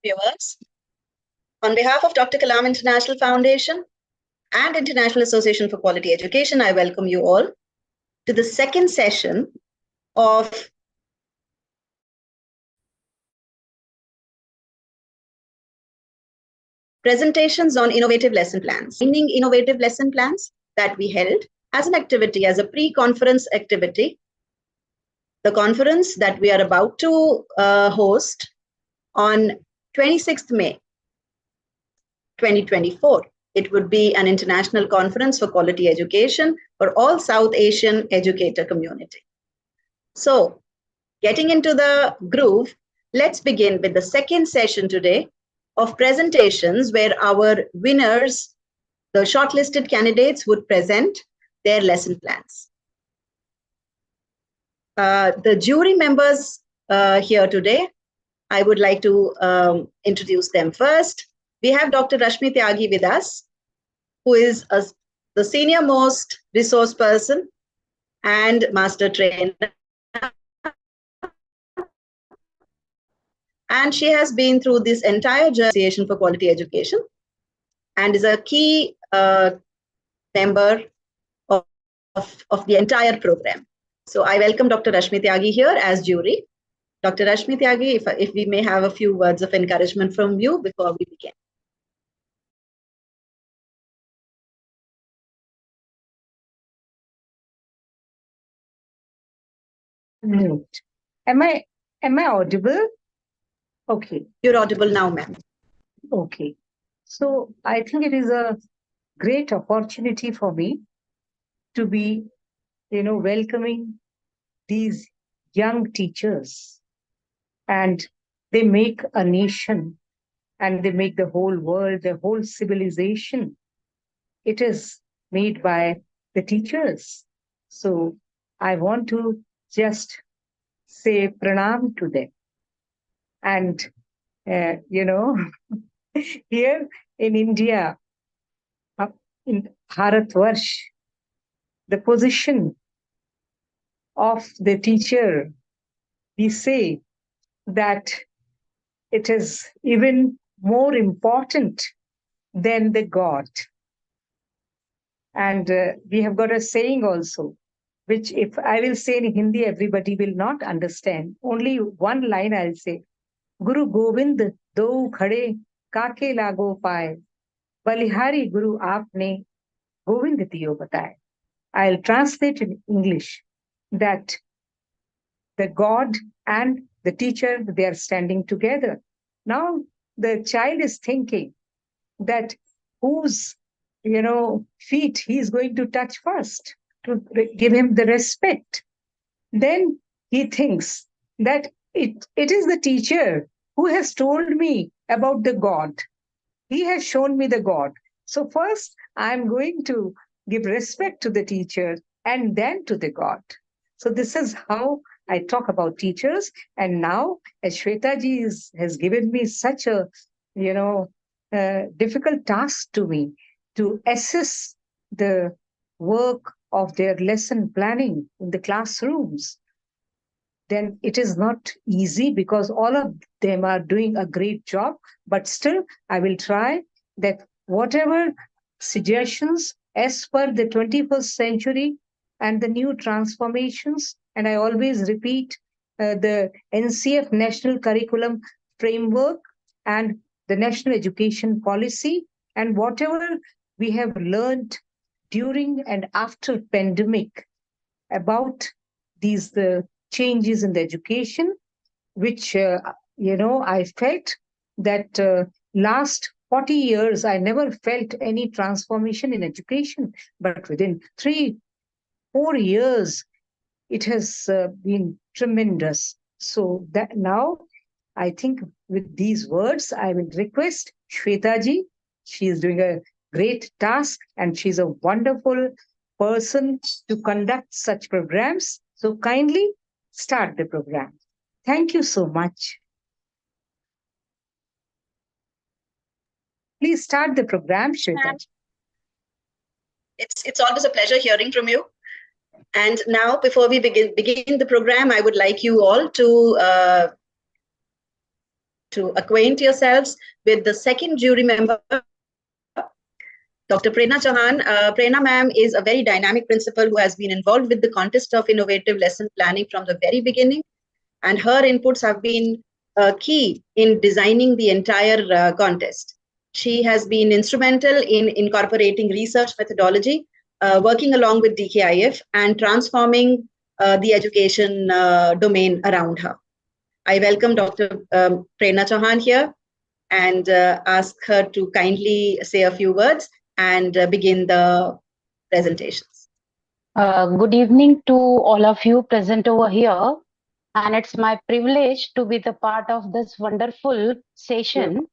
viewers. On behalf of Dr. Kalam International Foundation and International Association for Quality Education, I welcome you all to the second session of presentations on innovative lesson plans. Innovative lesson plans that we held as an activity, as a pre-conference activity. The conference that we are about to host on 26th May 2024. It would be an international conference for quality education for all South Asian educator community. So, getting into the groove, let's begin with the second session today of presentations where our winners, the shortlisted candidates, would present their lesson plans. The jury members here today, I would like to introduce them first. We have Dr. Rashmi Tyagi with us, who is the senior most resource person and master trainer. And she has been through this entire journey Association for Quality Education and is a key member of the entire program. So I welcome Dr. Rashmi Tyagi here as jury. Dr. Rashmi Tyagi, if we may have a few words of encouragement from you before we begin. Mute. Am I audible? Okay. You're audible now, ma'am. Okay. So I think it is a great opportunity for me to be, welcoming these young teachers, and they make a nation and they make the whole world, the whole civilization. It is made by the teachers. So I want to just say pranam to them. And, here in India, in Bharatvarsh, the position of the teacher, we say that it is even more important than the God. And we have got a saying also, which if I will say in Hindi, everybody will not understand. Only one line I'll say. Guru Govind do khade kake lago paye. Balihari Guru aapne Govind diyo bataye. I'll translate in English that the God and the teacher, they are standing together. Now the child is thinking that whose, feet he is going to touch first to give him the respect. Then he thinks that it is the teacher who has told me about the God. He has shown me the God. So first I'm going to give respect to the teacher and then to the God. So this is how I talk about teachers. And now, as Shweta ji has given me such a, difficult task to me to assess the work of their lesson planning in the classrooms, then it is not easy because all of them are doing a great job. But still, I will try that whatever suggestions as per the 21st century and the new transformations, and I always repeat the NCF National Curriculum Framework and the National Education Policy, and whatever we have learned during and after pandemic about these changes in the education, which, I felt that last 40 years, I never felt any transformation in education, but within 3-4 years, it has been tremendous. So that now, I think with these words, I will request Shweta ji. She is doing a great task and she's a wonderful person to conduct such programs. So kindly start the program. Thank you so much. Please start the program, Shweta. It's always a pleasure hearing from you. And now, before we begin the program, I would like you all to to acquaint yourselves with the second jury member, Dr. Prerna Chauhan. Prerna ma'am is a very dynamic principal who has been involved with the contest of innovative lesson planning from the very beginning, and her inputs have been key in designing the entire contest. She has been instrumental in incorporating research methodology, working along with DKIF, and transforming the education domain around her. I welcome Dr. Prerna Chauhan here and ask her to kindly say a few words and begin the presentations. Good evening to all of you present over here. And it's my privilege to be the part of this wonderful session.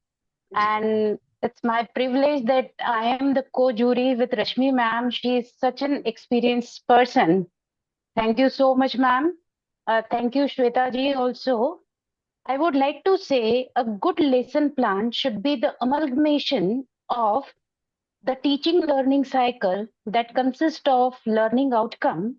And it's my privilege that I am the co-jury with Rashmi ma'am. She is such an experienced person. Thank you so much, ma'am. Thank you, Shweta ji, also. I would like to say a good lesson plan should be the amalgamation of the teaching learning cycle that consists of learning outcome,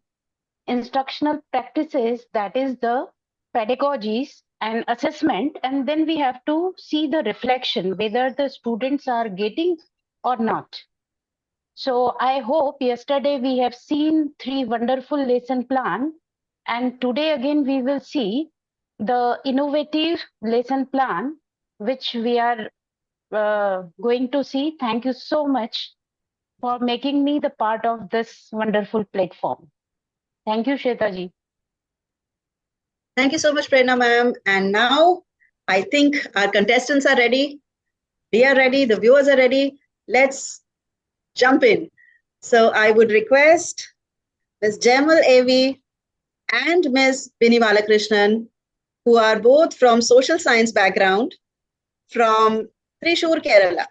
instructional practices, that is the pedagogies and assessment, and then we have to see the reflection whether the students are getting or not. So I hope yesterday we have seen 3 wonderful lesson plan, and today again we will see the innovative lesson plan which we are going to see. Thank you so much for making me the part of this wonderful platform. Thank you, Shweta ji. Thank you so much, Prerna ma'am. And now I think our contestants are ready. We are ready. The viewers are ready. Let's jump in. So I would request Ms. Jaimal AV and Ms. Bini Balakrishnan, who are both from social science background from Thrissur, Kerala.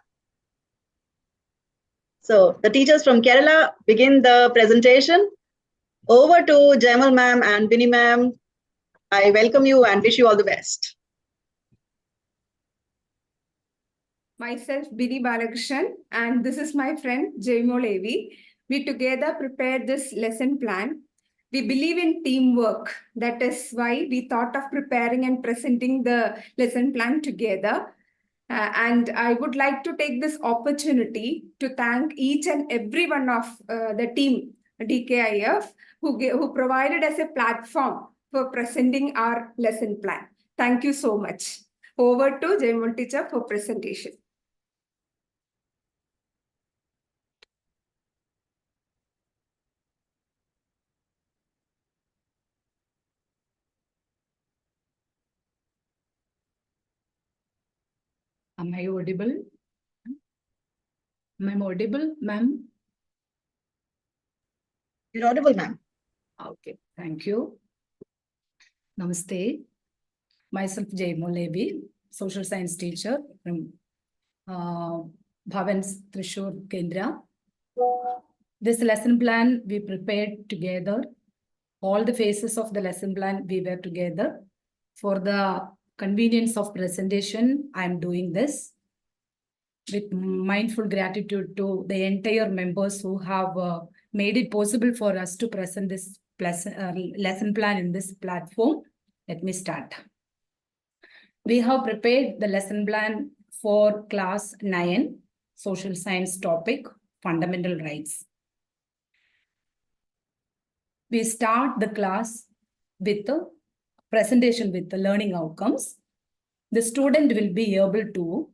So the teachers from Kerala begin the presentation. Over to Jaimal ma'am and Bini ma'am. I welcome you and wish you all the best. Myself, Bini Balakrishnan, and this is my friend, Jaimal Levi. We together prepared this lesson plan. We believe in teamwork. That is why we thought of preparing and presenting the lesson plan together. And I would like to take this opportunity to thank each and every one of the team, DKIF, who provided us a platform for presenting our lesson plan. Thank you so much. Over to Jaimal teacher for presentation. Am I audible? Am I audible, ma'am? You're audible, ma'am. Okay, thank you. Namaste. Myself, Jaimal Levi, social science teacher from Bhavan's Thrissur Kendra. This lesson plan we prepared together. All the phases of the lesson plan we were together. For the convenience of presentation, I am doing this with mindful gratitude to the entire members who have made it possible for us to present this lesson plan in this platform. Let me start. We have prepared the lesson plan for class 9, social science topic, fundamental rights. We start the class with a presentation with the learning outcomes. The student will be able to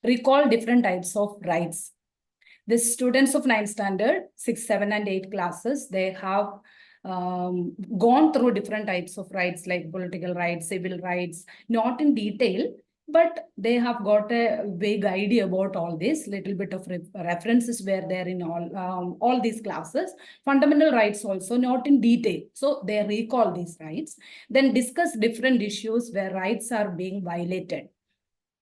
recall different types of rights. The students of 9th standard, 6, 7, and 8 classes, they have gone through different types of rights like political rights, civil rights, not in detail, but they have got a vague idea about all this. Little bit of references were there in all these classes. Fundamental rights also not in detail. So they recall these rights, then discuss different issues where rights are being violated.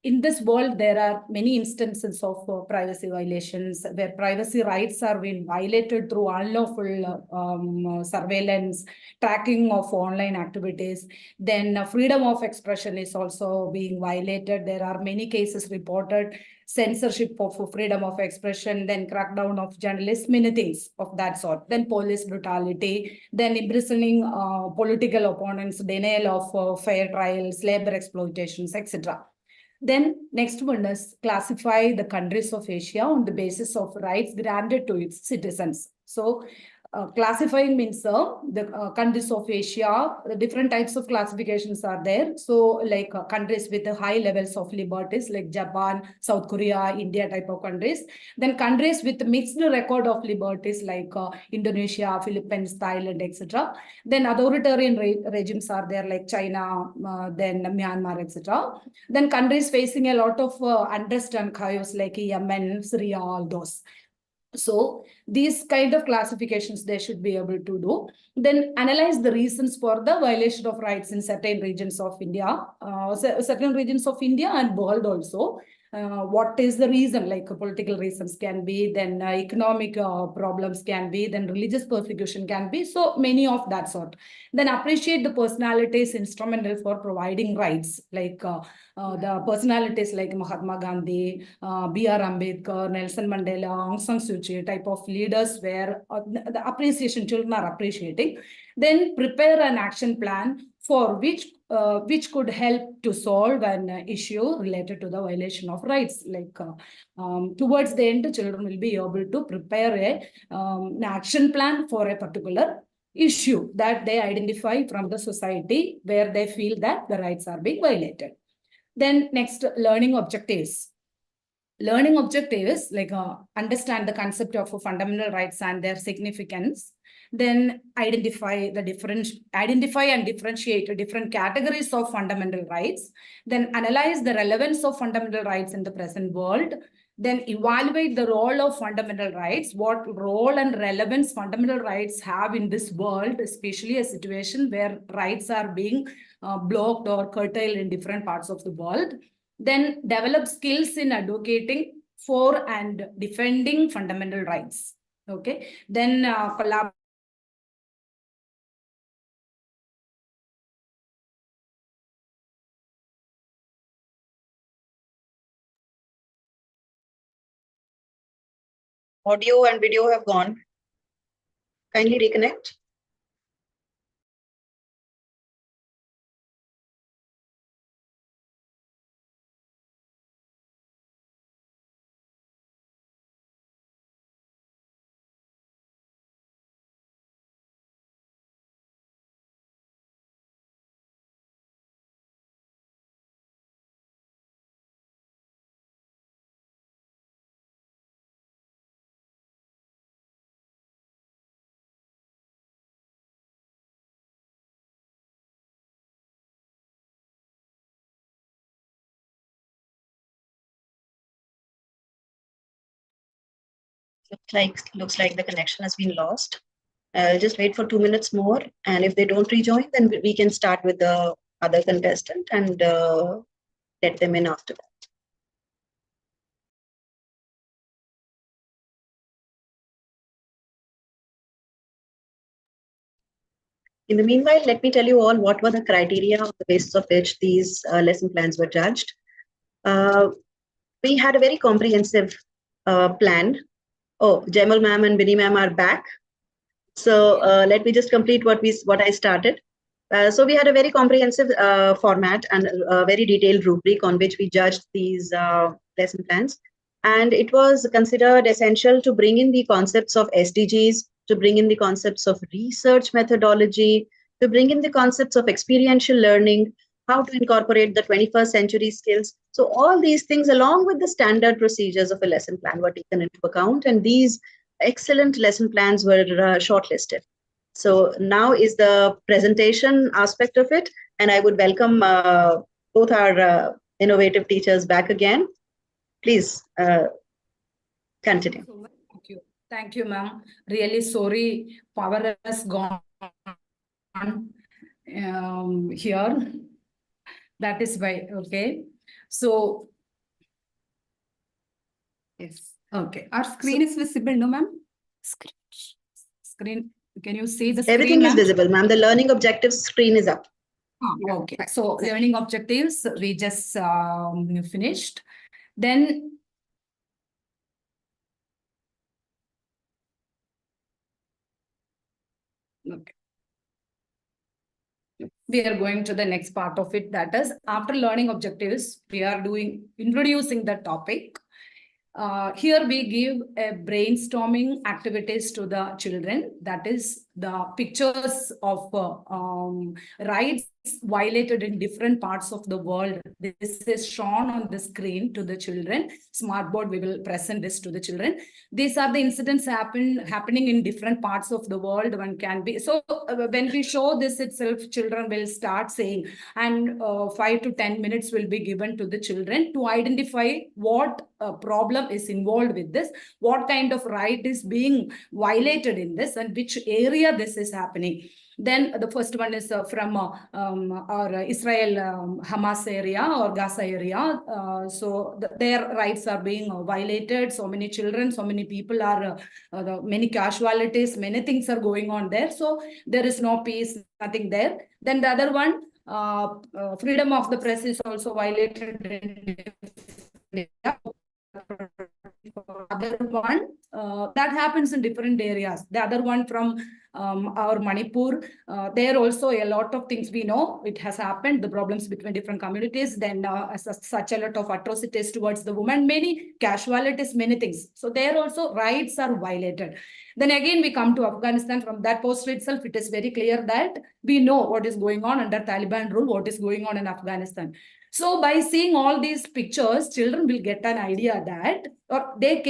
In this world, there are many instances of privacy violations where privacy rights are being violated through unlawful surveillance, tracking of online activities. Then freedom of expression is also being violated. There are many cases reported, censorship of freedom of expression, then crackdown of journalists, many things of that sort. Then police brutality, then imprisoning political opponents, denial of fair trials, labor exploitations, etc. Then next one is classify the countries of Asia on the basis of rights granted to its citizens. So classifying means the countries of Asia, the different types of classifications are there. So like countries with high levels of liberties like Japan, South Korea, India type of countries. Then countries with mixed record of liberties like Indonesia, Philippines, Thailand, etc. Then authoritarian regimes are there like China, then Myanmar, etc. Then countries facing a lot of unrest and chaos like Yemen, Syria, all those. So these kind of classifications they should be able to do. Then analyze the reasons for the violation of rights in certain regions of India, certain regions of India and world also. What is the reason? Like political reasons can be, then economic problems can be, then religious persecution can be. So many of that sort. Then appreciate the personalities instrumental for providing rights, like the personalities like Mahatma Gandhi, B.R. Ambedkar, Nelson Mandela, Aung San Suu Kyi type of leaders where the appreciation, children are appreciating. Then prepare an action plan for which could help to solve an issue related to the violation of rights. Like towards the end, children will be able to prepare an action plan for a particular issue that they identify from the society where they feel that the rights are being violated. Then next, learning objectives. Learning objectives like understand the concept of fundamental rights and their significance. Then identify and differentiate different categories of fundamental rights. Then analyze the relevance of fundamental rights in the present world. Then evaluate the role of fundamental rights, what role and relevance fundamental rights have in this world, especially a situation where rights are being blocked or curtailed in different parts of the world. Then develop skills in advocating for and defending fundamental rights. Okay. Then collaborate. Audio and video have gone. Kindly reconnect. Looks like the connection has been lost. Just wait for 2 minutes more, and if they don't rejoin, then we can start with the other contestant and let them in after that. In the meanwhile, let me tell you all what were the criteria on the basis of which these lesson plans were judged. We had a very comprehensive plan. Oh, Jaimal ma'am and Binny ma'am are back. So let me just complete what I started. So we had a very comprehensive format and a very detailed rubric on which we judged these lesson plans. And it was considered essential to bring in the concepts of SDGs, to bring in the concepts of research methodology, to bring in the concepts of experiential learning, how to incorporate the 21st century skills. So all these things, along with the standard procedures of a lesson plan, were taken into account. And these excellent lesson plans were shortlisted. So now is the presentation aspect of it. And I would welcome both our innovative teachers back again. Please continue. Thank you. Thank you, ma'am. Really sorry, power has gone here. That is why, okay. So, Yes. okay. Our screen is visible, no, ma'am? Screen, can you see the screen? Everything is visible, ma'am. The learning objectives screen is up. Okay, so learning objectives, we just finished. Then okay. we are going to the next part of it. That is, after learning objectives, we are introducing the topic. Here we give a brainstorming activities to the children. That is the pictures of rights violated in different parts of the world. This is shown on the screen to the children. Smartboard, we will present this to the children. These are the incidents happening in different parts of the world. One can be, so when we show this itself, children will start saying, and 5 to 10 minutes will be given to the children to identify what problem is involved with this, what kind of right is being violated in this, and which area this is happening. Then the first one is from our Israel Hamas area or Gaza area. So their rights are being violated. So many children, so many people are, many casualties, many things are going on there. So there is no peace, nothing there. Then the other one, freedom of the press is also violated. Other one that happens in different areas. The other one from our Manipur, there also a lot of things we know it has happened, the problems between different communities, then such a lot of atrocities towards the woman, many casualties, many things. So there also rights are violated. Then again we come to Afghanistan. From that poster itself, it is very clear that we know what is going on under Taliban rule, what is going on in Afghanistan. So by seeing all these pictures, children will get an idea that, or they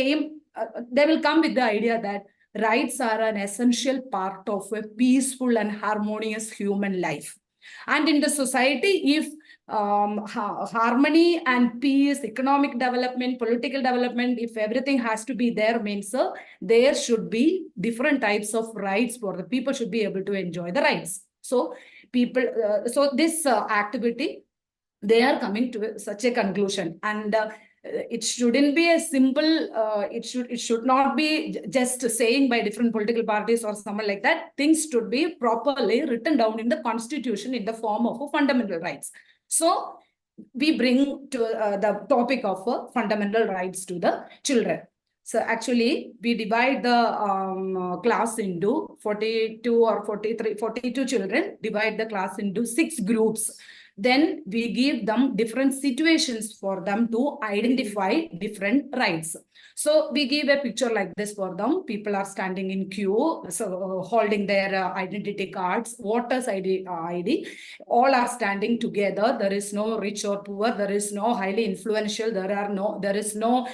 will come with the idea that rights are an essential part of a peaceful and harmonious human life. And in the society, if harmony and peace, economic development, political development, if everything has to be there, means there should be different types of rights for the people should be able to enjoy the rights. So people, so this activity, they are coming to such a conclusion, and it shouldn't be a simple, it should not be just saying by different political parties or someone like that. Things should be properly written down in the constitution in the form of fundamental rights. So we bring to the topic of fundamental rights to the children. So actually, we divide the class into 42 or 43, 42 children, divide the class into 6 groups. Then we give them different situations for them to identify different rights. So we give a picture like this for them. People are standing in queue, so holding their identity cards, voters ID, all are standing together. There is no rich or poor. There is no highly influential. There is no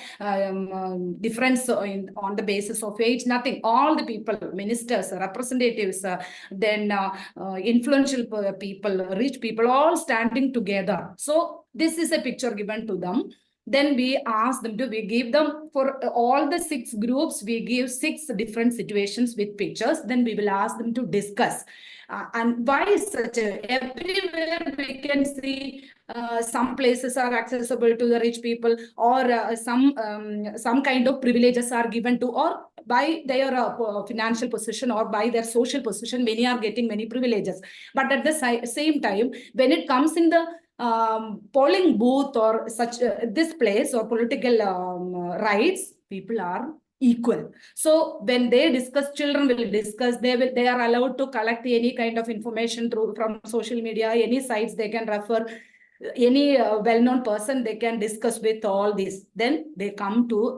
difference on the basis of age. Nothing. All the people, ministers, representatives, then influential people, rich people, all standing together. So this is a picture given to them. Then we ask them to, we give them for all the 6 groups, we give 6 different situations with pictures. Then we will ask them to discuss. And why such everywhere we can see some places are accessible to the rich people, or some kind of privileges are given to, or by their financial position or by their social position, many are getting many privileges. But at the same time, when it comes in the polling booth or such this place or political rights, people are equal. So when they discuss, children will discuss, they are allowed to collect any kind of information from social media, any sites they can refer, any well-known person they can discuss with all this. Then they come to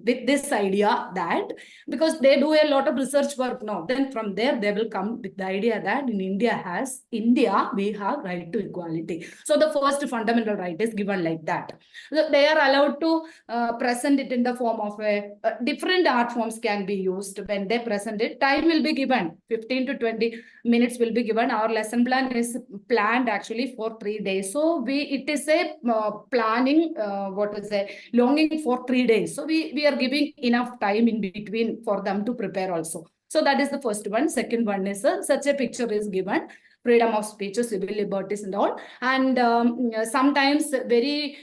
with this idea that, because they do a lot of research work now, then from there they will come with the idea that in India we have right to equality. So the first fundamental right is given like that. So they are allowed to present it in the form of different art forms can be used. When they present it, time will be given, 15 to 20 minutes will be given. Our lesson plan is planned actually for 3 days. So it is a planning, longing for 3 days. So we are giving enough time in between for them to prepare also. So that is the first one. Second one is such a picture is given. Freedom of speech, civil liberties and all. And sometimes very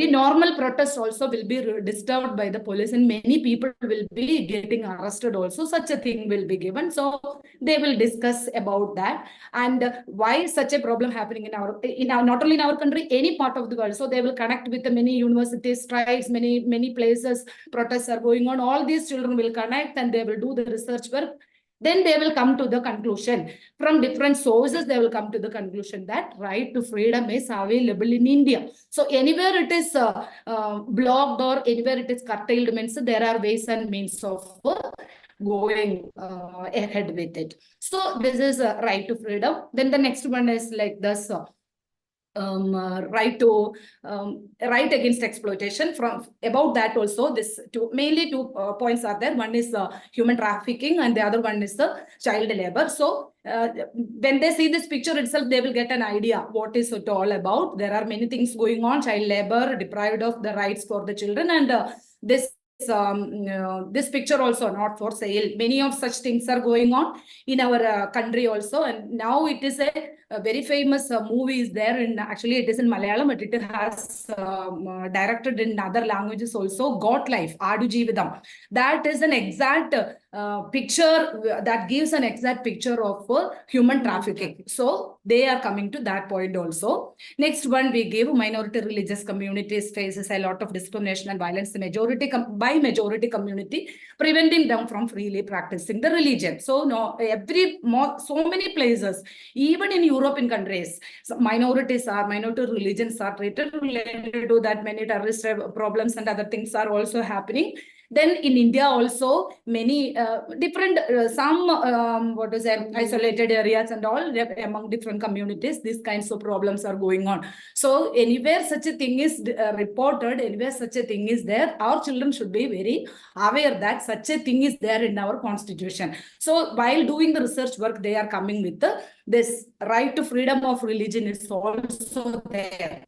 normal protests also will be disturbed by the police, and many people will be getting arrested also. Such a thing will be given. So they will discuss about that, and why such a problem happening in our not only in our country, any part of the world. So they will connect with the many universities, strikes, many places, protests are going on. All these children will connect and they will do the research work. Then they will come to the conclusion. From different sources, they will come to the conclusion that right to freedom is available in India. So anywhere it is blocked or anywhere it is curtailed, means there are ways and means of going ahead with it. So this is right to freedom. Then the next one is like this. Right against exploitation. From about that also, this mainly two points are there. One is human trafficking and the other one is the child labor. So when they see this picture itself, they will get an idea what is it all about. There are many things going on: child labor, deprived of the rights for the children, and this picture also not for sale. Many of such things are going on in our country also, and now it is a very famous movie is there, and actually it is in Malayalam, but it has directed in other languages also. Got Life, Adu Jeevitham. That is an exact picture that gives an exact picture of human trafficking. So they are coming to that point also. Next one we give: minority religious communities faces a lot of discrimination and violence by majority community, preventing them from freely practicing the religion. So so many places, even in European countries, minority religions are treated related to that. Many terrorist problems and other things are also happening. Then in India also, many different, isolated areas and all, among different communities, these kinds of problems are going on. So anywhere such a thing is reported, anywhere such a thing is there, our children should be very aware that such a thing is there in our constitution. So while doing the research work, they are coming with this right to freedom of religion is also there.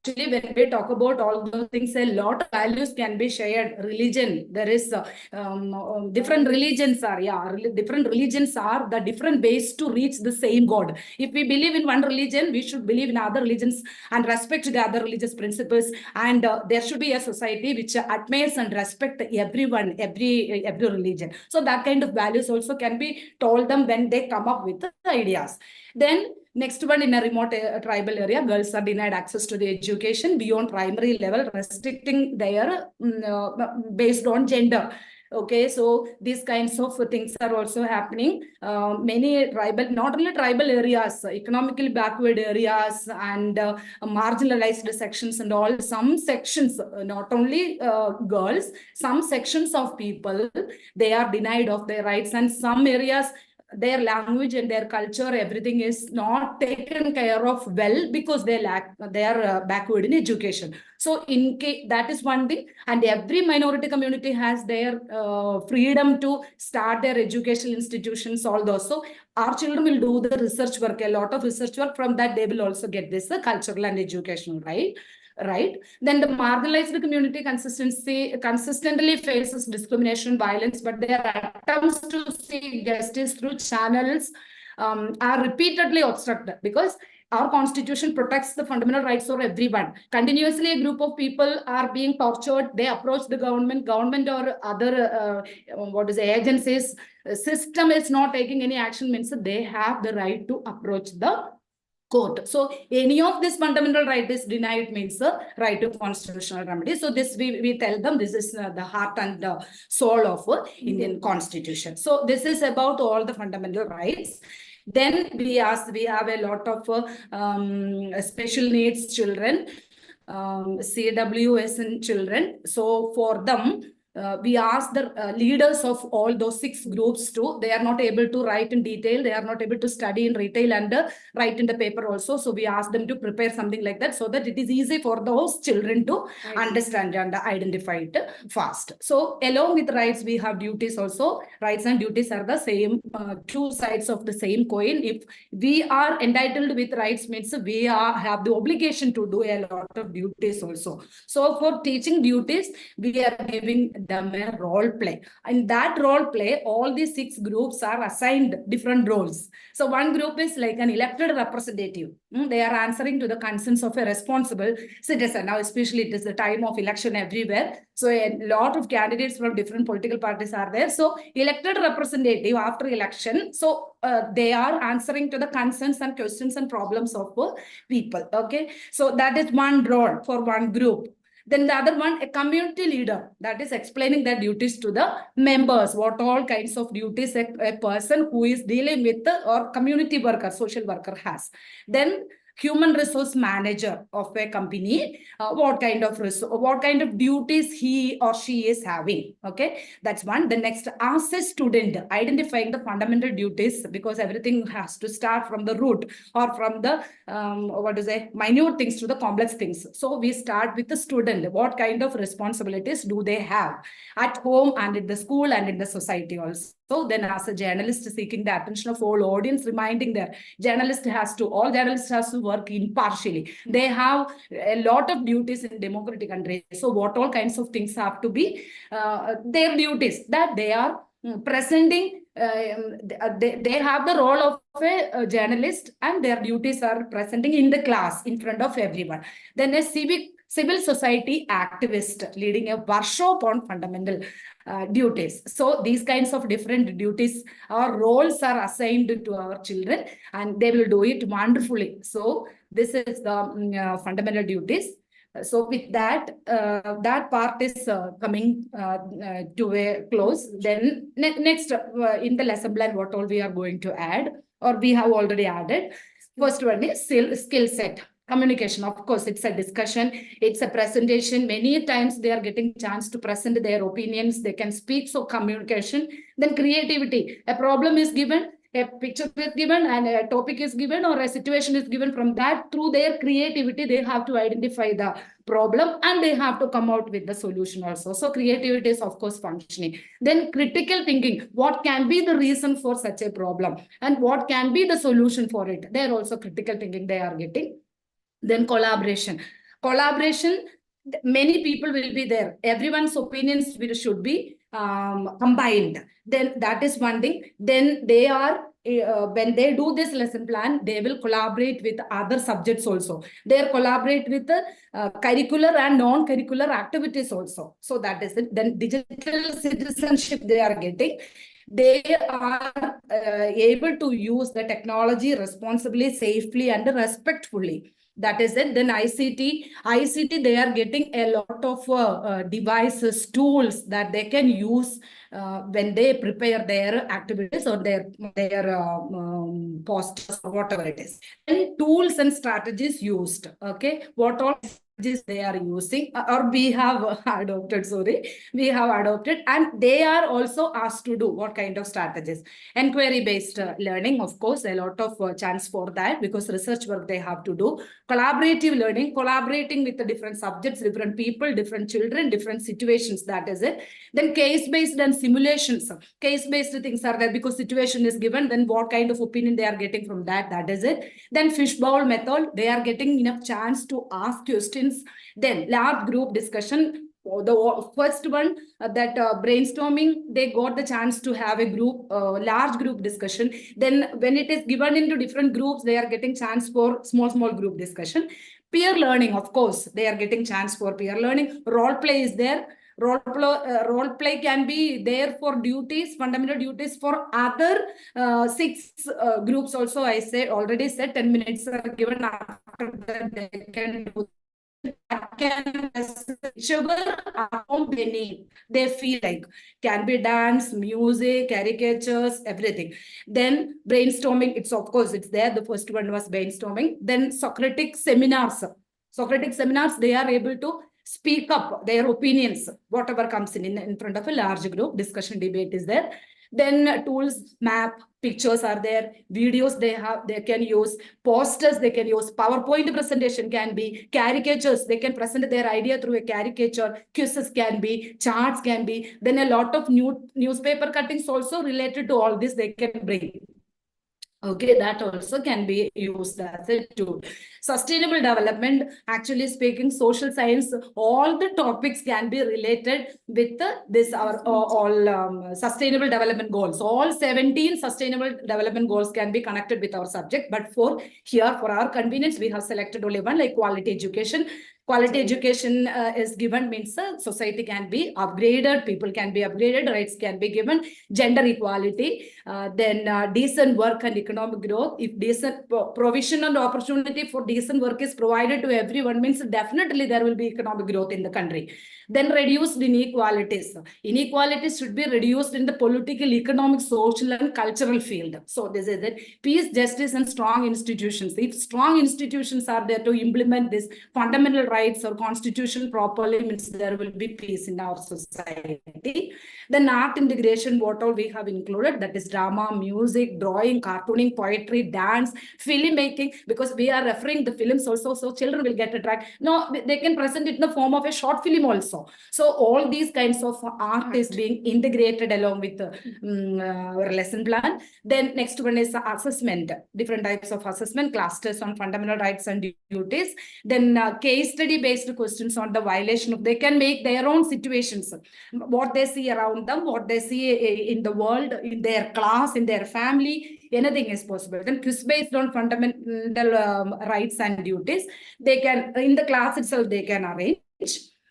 Actually, when we talk about all those things, a lot of values can be shared. Religion, there is different religions are, different religions are the different ways to reach the same God. If we believe in one religion, we should believe in other religions and respect the other religious principles. And there should be a society which admires and respect everyone, every religion. So that kind of values also can be told them when they come up with the ideas. Then next one, in a remote tribal area, girls are denied access to the education beyond primary level, restricting their based on gender. Okay, so these kinds of things are also happening. Many tribal, not only tribal areas, economically backward areas and marginalized sections and all, some sections, not only girls, some sections of people, they are denied of their rights, and some areas, their language and their culture, everything is not taken care of well because they are backward in education. So in case that is one thing, and every minority community has their freedom to start their educational institutions, all those. So our children will do the research work, a lot of research work. From that, they will also get this cultural and educational right. Then the marginalized community consistently faces discrimination, violence, but their attempts to seek justice through channels are repeatedly obstructed, because our constitution protects the fundamental rights of everyone. Continuously, a group of people are being tortured. They approach the government or other agencies. System is not taking any action, means they have the right to approach the court. So any of this fundamental right is denied, means the right to constitutional remedy. So this we tell them this is the heart and soul of Indian constitution. So this is about all the fundamental rights. Then we have a lot of special needs children, CWS children. So for them, we asked the leaders of all those 6 groups to, they are not able to write in detail, they are not able to study in retail and write in the paper also. So we asked them to prepare something like that, so that it is easy for those children to understand and identify it fast. So along with rights, we have duties also. Rights and duties are the same, 2 sides of the same coin. If we are entitled with rights, means we have the obligation to do a lot of duties also. So for teaching duties, we are giving them a role play. In that role play, all these 6 groups are assigned different roles. So one group is like an elected representative. They are answering to the concerns of a responsible citizen. Now, especially it is the time of election everywhere. So a lot of candidates from different political parties are there. So elected representative after election. So they are answering to the concerns and questions and problems of people. Okay. So that is one role for one group. Then the other one, a community leader, that is explaining the duties to the members, what all kinds of duties a person who is dealing with or community worker, social worker has. Then human resource manager of a company, what kind of duties he or she is having. Okay, that's one. The next, as a student, identifying the fundamental duties, because everything has to start from the root or from the minute things to the complex things. So we start with the student. What kind of responsibilities do they have at home and in the school and in the society also? So then, as a journalist seeking the attention of all audience, reminding that all journalists has to work impartially. They have a lot of duties in democratic countries. So what all kinds of things have to be their duties that they are presenting. They have the role of a journalist, and their duties are presenting in the class in front of everyone. Then a civil society activist leading a workshop on fundamental duties. So these kinds of different duties or roles are assigned to our children, and they will do it wonderfully. So this is the fundamental duties. So with that, that part is coming to a close. Then next in the lesson plan, what all we are going to add, or we have already added. First one is skill set. Communication, of course, it's a discussion, it's a presentation. Many times they are getting chance to present their opinions, they can speak, so communication. Then creativity, a problem is given, a picture is given, and a topic is given, or a situation is given. From that, through their creativity, they have to identify the problem and they have to come out with the solution also. So creativity is, of course, functioning. Then critical thinking, what can be the reason for such a problem and what can be the solution for it? They're also critical thinking they are getting. Then collaboration, many people will be there. Everyone's opinions should be combined. Then that is one thing. Then they are, when they do this lesson plan, they will collaborate with other subjects also. They collaborate with the curricular and non-curricular activities also. So that is it. Then digital citizenship they are getting. They are able to use the technology responsibly, safely, and respectfully. That is it. Then ICT, they are getting a lot of devices, tools that they can use when they prepare their activities or their posters or whatever it is. And tools and strategies used. Okay, what all they are using or we have adopted, and they are also asked to do what kind of strategies. Inquiry based learning, of course, a lot of chance for that, because research work they have to do. Collaborative learning, collaborating with the different subjects, different people, different children, different situations, that is it. Then case based and simulations, case based things are there, because situation is given, then what kind of opinion they are getting from that, that is it. Then fishbowl method, they are getting enough chance to ask questions. Then large group discussion, the first one, that brainstorming, they got the chance to have a large group discussion. Then when it is given into different groups, they are getting chance for small group discussion. Peer learning, of course, they are getting chance for peer learning. Role play is there. Role play can be there for duties, fundamental duties for other 6 groups also. I already said 10 minutes are given, after that they can do whichever they need, they feel like. Can be dance, music, caricatures, everything. Then brainstorming, it's of course it's there. The first one was brainstorming. Then Socratic seminars, they are able to speak up their opinions, whatever comes in front of a large group. Discussion, debate is there. Then tools, map, pictures are there, videos they can use, posters they can use, PowerPoint presentation can be, caricatures, they can present their idea through a caricature, quizzes can be, charts can be. Then a lot of newspaper cuttings also related to all this they can bring. Okay, that also can be used as a tool. Sustainable development, actually speaking, social science, all the topics can be related with all sustainable development goals. All 17 sustainable development goals can be connected with our subject. But for our convenience, we have selected only one, like quality education, Quality education is given means society can be upgraded, people can be upgraded, rights can be given, gender equality, then decent work and economic growth. If decent provision and opportunity for decent work is provided to everyone, means definitely there will be economic growth in the country. Then reduced inequalities. Inequalities should be reduced in the political, economic, social, and cultural field. So this is it. Peace, justice, and strong institutions. If strong institutions are there to implement this fundamental rights or constitution properly, means there will be peace in our society. Then art integration, what all we have included, that is drama, music, drawing, cartooning, poetry, dance, filmmaking, because we are referring the films also, so children will get attracted. No, they can present it in the form of a short film also. So all these kinds of art is being integrated along with the lesson plan. Then next one is assessment, different types of assessment, clusters on fundamental rights and duties. Then case study based questions on the violation of, they can make their own situations, what they see around them, what they see in the world, in their class, in their family, anything is possible. Then quiz based on fundamental rights and duties, they can, in the class itself, they can arrange.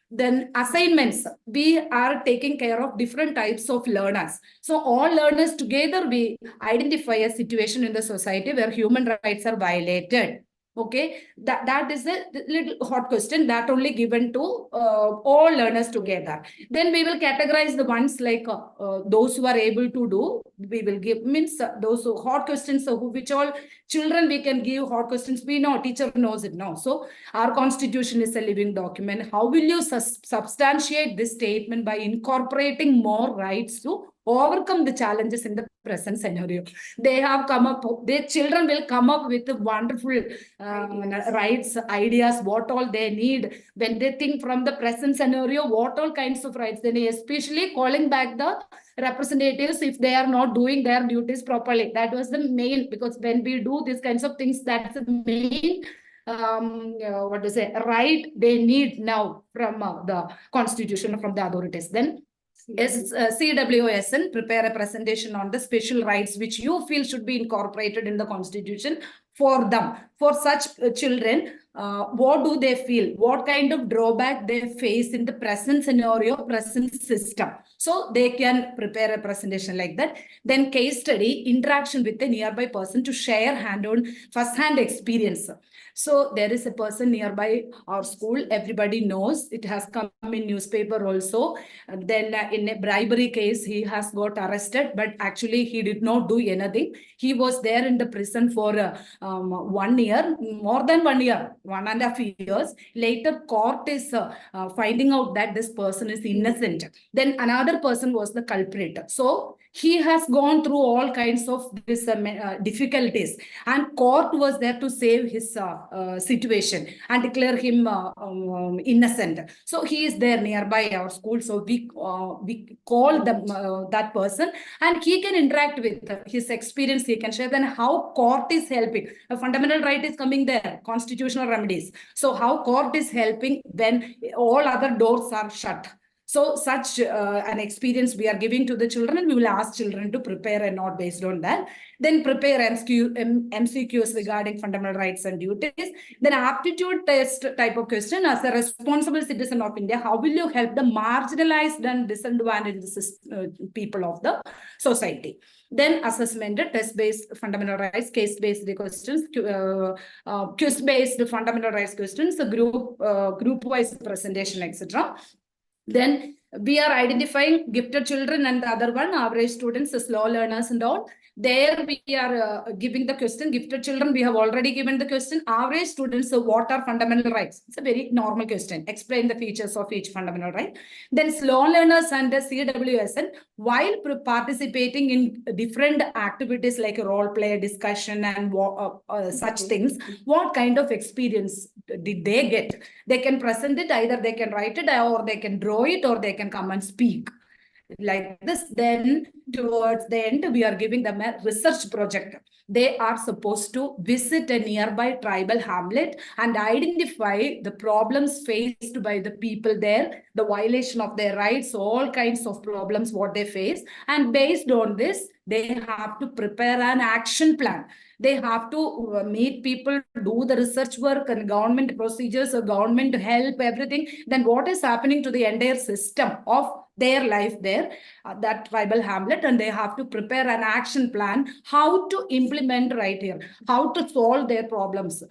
Then assignments, we are taking care of different types of learners. So all learners together, we identify a situation in the society where human rights are violated. Okay, that is a little hot question that only given to all learners together. Then we will categorize the ones like those who are able to do, we will give, means those who, hot questions, so which all children we can give hot questions, we know, teacher knows it now. So our constitution is a living document. How will you substantiate this statement? By incorporating more rights to overcome the challenges in the present scenario. They have come up, their children will come up with wonderful rights, ideas, what all they need. When they think from the present scenario, what all kinds of rights, then especially calling back the representatives if they are not doing their duties properly. That was the main, because when we do these kinds of things, that's the main what to say, right they need now from the constitution, from the authorities. Then CWSN, prepare a presentation on the special rights which you feel should be incorporated in the constitution for them. For such children, what do they feel? What kind of drawback they face in the present scenario, present system? So they can prepare a presentation like that. Then case study, interaction with a nearby person to share hand-on first-hand experience. So there is a person nearby our school, everybody knows, it has come in newspaper also. And then in a bribery case, he has got arrested, but actually he did not do anything. He was there in the prison for 1 year, more than 1 year, 1.5 years. Later, court is finding out that this person is innocent. Then another person was the culprit. So he has gone through all kinds of this difficulties, and court was there to save his situation and declare him innocent. So he is there nearby our school. So we call them that person, and he can interact with his experience. He can share then how court is helping. A fundamental right is coming there, constitutional remedies. So how court is helping when all other doors are shut. So such an experience we are giving to the children, and we will ask children to prepare a note based on that. Then prepare MCQs regarding fundamental rights and duties. Then aptitude test type of question, as a responsible citizen of India, how will you help the marginalized and disadvantaged people of the society? Then assessment, test-based fundamental rights, case-based questions, quiz-based fundamental rights questions, group-wise presentation, etc. Then we are identifying gifted children and the other one, average students, slow learners and all. There we are giving the question. Gifted children, we have already given the question. Average students, so what are fundamental rights? It's a very normal question. Explain the features of each fundamental right. Then slow learners and the CWSN, while participating in different activities like role play, discussion, and such things, what kind of experience did they get? They can present it, either they can write it, or they can draw it, or they can come and speak. like this. Then towards the end, we are giving them a research project. They are supposed to visit a nearby tribal hamlet and identify the problems faced by the people there, the violation of their rights, all kinds of problems, what they face. And based on this, they have to prepare an action plan. They have to meet people, do the research work and government procedures, government help, everything. Then what is happening to the entire system of their life there, that tribal hamlet, and they have to prepare an action plan, how to implement right here, how to solve their problems,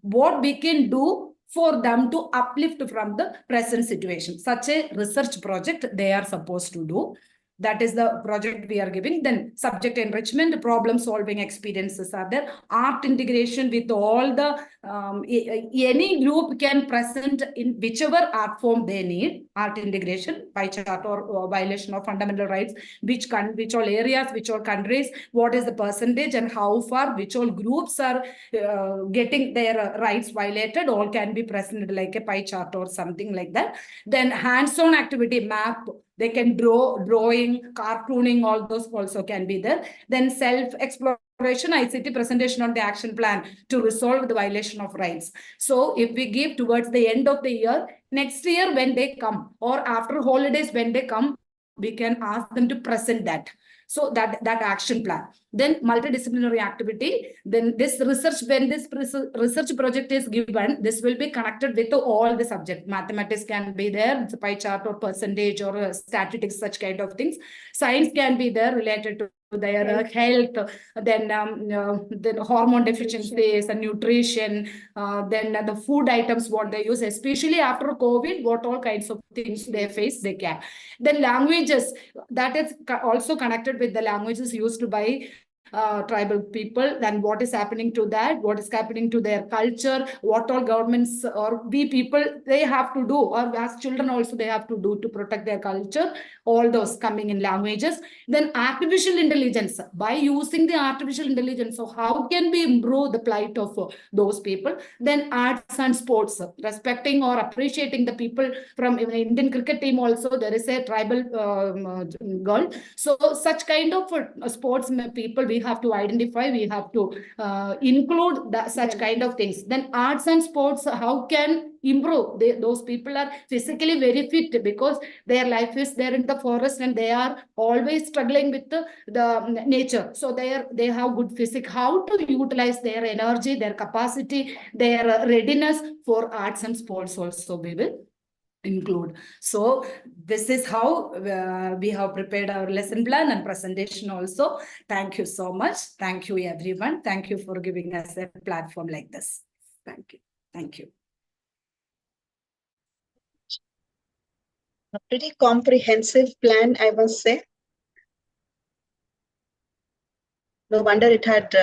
what we can do for them to uplift from the present situation. Such a research project they are supposed to do. That is the project we are giving. Then subject enrichment, problem solving experiences are there. Art integration with all the, any group can present in whichever art form they need. Art integration, pie chart or violation of fundamental rights, which all areas, which all countries, what is the percentage and how far, which all groups are getting their rights violated, all can be presented like a pie chart or something like that. Then hands-on activity map, they can drawing, cartooning, all those also can be there. Then self-exploration, ICT presentation on the action plan to resolve the violation of rights. So if we give towards the end of the year, next year when they come, or after holidays when they come, we can ask them to present that. So that action plan. Then multidisciplinary activity. Then this research, when this research project is given, this will be connected with all the subject. Mathematics can be there, it's a pie chart or percentage or statistics, such kind of things. Science can be there related to their health, then hormone deficiencies and nutrition, then the food items, what they use, especially after COVID, what all kinds of things they face, they can. Then languages, that is also connected with the languages used by tribal people, then what is happening to that, what is happening to their culture, what all governments or we people, they have to do, or as children also they have to do to protect their culture, all those coming in languages. Then artificial intelligence, by using the artificial intelligence, so how can we improve the plight of those people. Then arts and sports, respecting or appreciating the people from Indian cricket team also, there is a tribal girl. So such kind of sports people we have to identify, we have to include such kind of things. Then arts and sports, how can improve? Those people are physically very fit because their life is there in the forest and they are always struggling with the nature. So they have good physique. How to utilize their energy, their capacity, their readiness for arts and sports also we will include. So this is how we have prepared our lesson plan and presentation also. Thank you so much. Thank you everyone. Thank you for giving us a platform like this. Thank you. Thank you. A pretty comprehensive plan, I must say. No wonder it had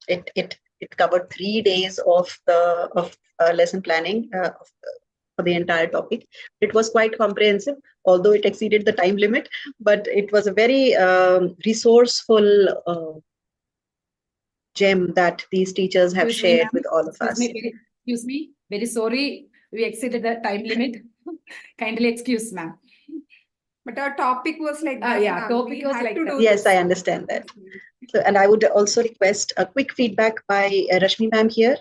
it covered 3 days of lesson planning for the entire topic. It was quite comprehensive, although it exceeded the time limit, but it was a very resourceful gem that these teachers have shared with all of us. Excuse me, very sorry, we exceeded the time limit. Kindly excuse, ma'am. But our topic was like that. Yeah, topic was like that. Yes, I understand that. So, and I would also request a quick feedback by Rashmi ma'am here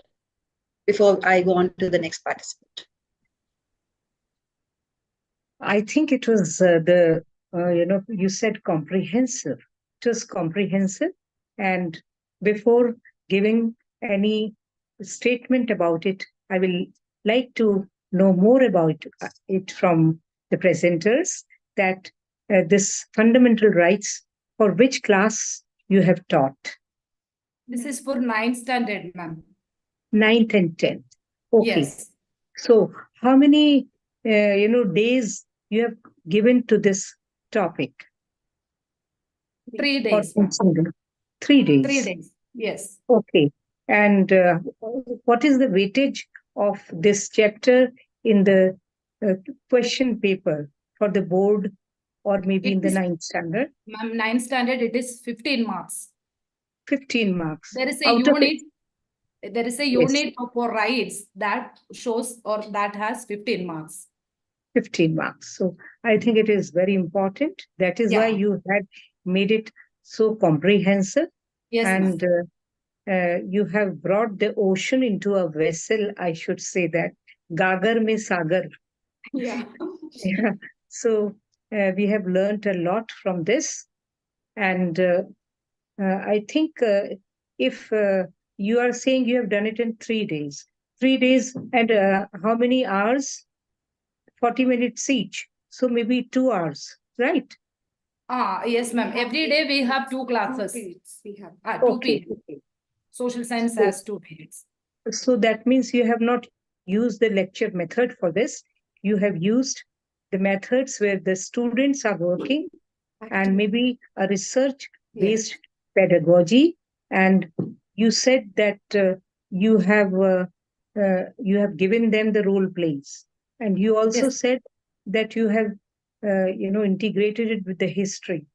before I go on to the next participant. I think it was you said comprehensive. It was comprehensive. And before giving any statement about it, I will like to know more about it from the presenters, that this fundamental rights, for which class you have taught? This is for 9th standard, ma'am. 9th and 10th. Okay. Yes. So how many days you have given to this topic? 3 days. 3 days. 3 days. Yes. Okay. And what is the weightage of this chapter in the question paper for the board, or maybe in the 9th standard? Ma'am, 9th standard, it is 15 marks. 15 marks. There is a unit. There is a unit for rights that shows or that has 15 marks. 15 marks. So I think it is very important. That is why Yeah. you had made it so comprehensive, Yes, ma'am. and you have brought the ocean into a vessel, I should say that. Gagar mein sagar. Yeah. Yeah. So we have learned a lot from this. And I think if you are saying you have done it in 3 days, 3 days, and how many hours? 40 minutes each. So maybe 2 hours, right? Yes, ma'am. Every day we have two Two classes. periods we have. Two Okay. periods. Social science So, has 2 periods. so that means you have not used the lecture method for this. You have used the methods where the students are working, and maybe a research based pedagogy. And you said that you have given them the role plays, and you also Yes. said that you have integrated it with the history,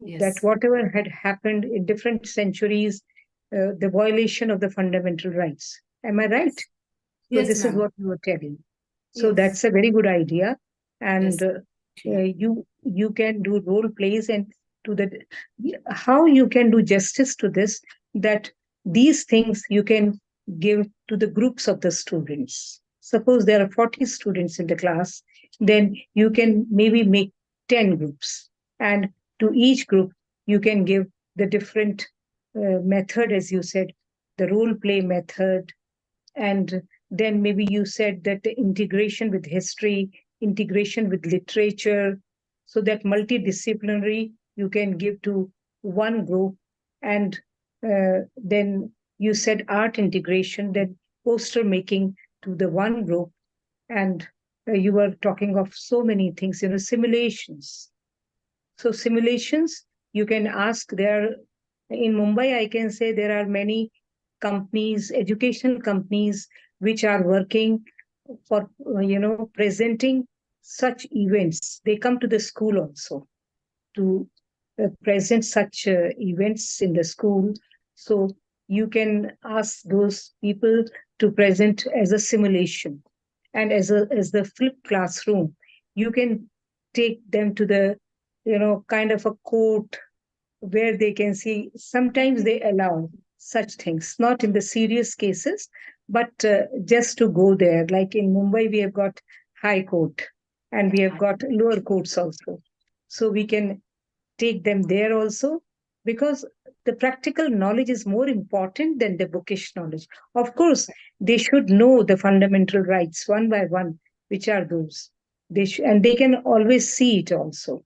that Yes. whatever had happened in different centuries, the violation of the fundamental rights. Am I right? So Yes, this is ma'am. what you were telling. So Yes. that's a very good idea, and Yes. you can do role plays, and to the how you can do justice to this, that these things you can give to the groups of the students. Suppose there are 40 students in the class, then you can maybe make 10 groups, and to each group you can give the different method, as you said, the role play method. And then maybe you said that the integration with history, integration with literature, so that multidisciplinary you can give to one group. And then you said art integration, then poster making to the one group. And you were talking of so many things, simulations. So simulations, you can ask there in Mumbai, I can say there are many companies, educational companies, which are working for, presenting such events. They come to the school also to present such events in the school. So you can ask those people to present as a simulation, and as the flipped classroom. You can take them to the kind of a court where they can see. Sometimes they allow such things, not in the serious cases, but just to go there. Like in Mumbai, we have got high court, and we have got lower courts also. So we can take them there also, because the practical knowledge is more important than the bookish knowledge. Of course, they should know the fundamental rights one by one, which are those. And they can always see it also.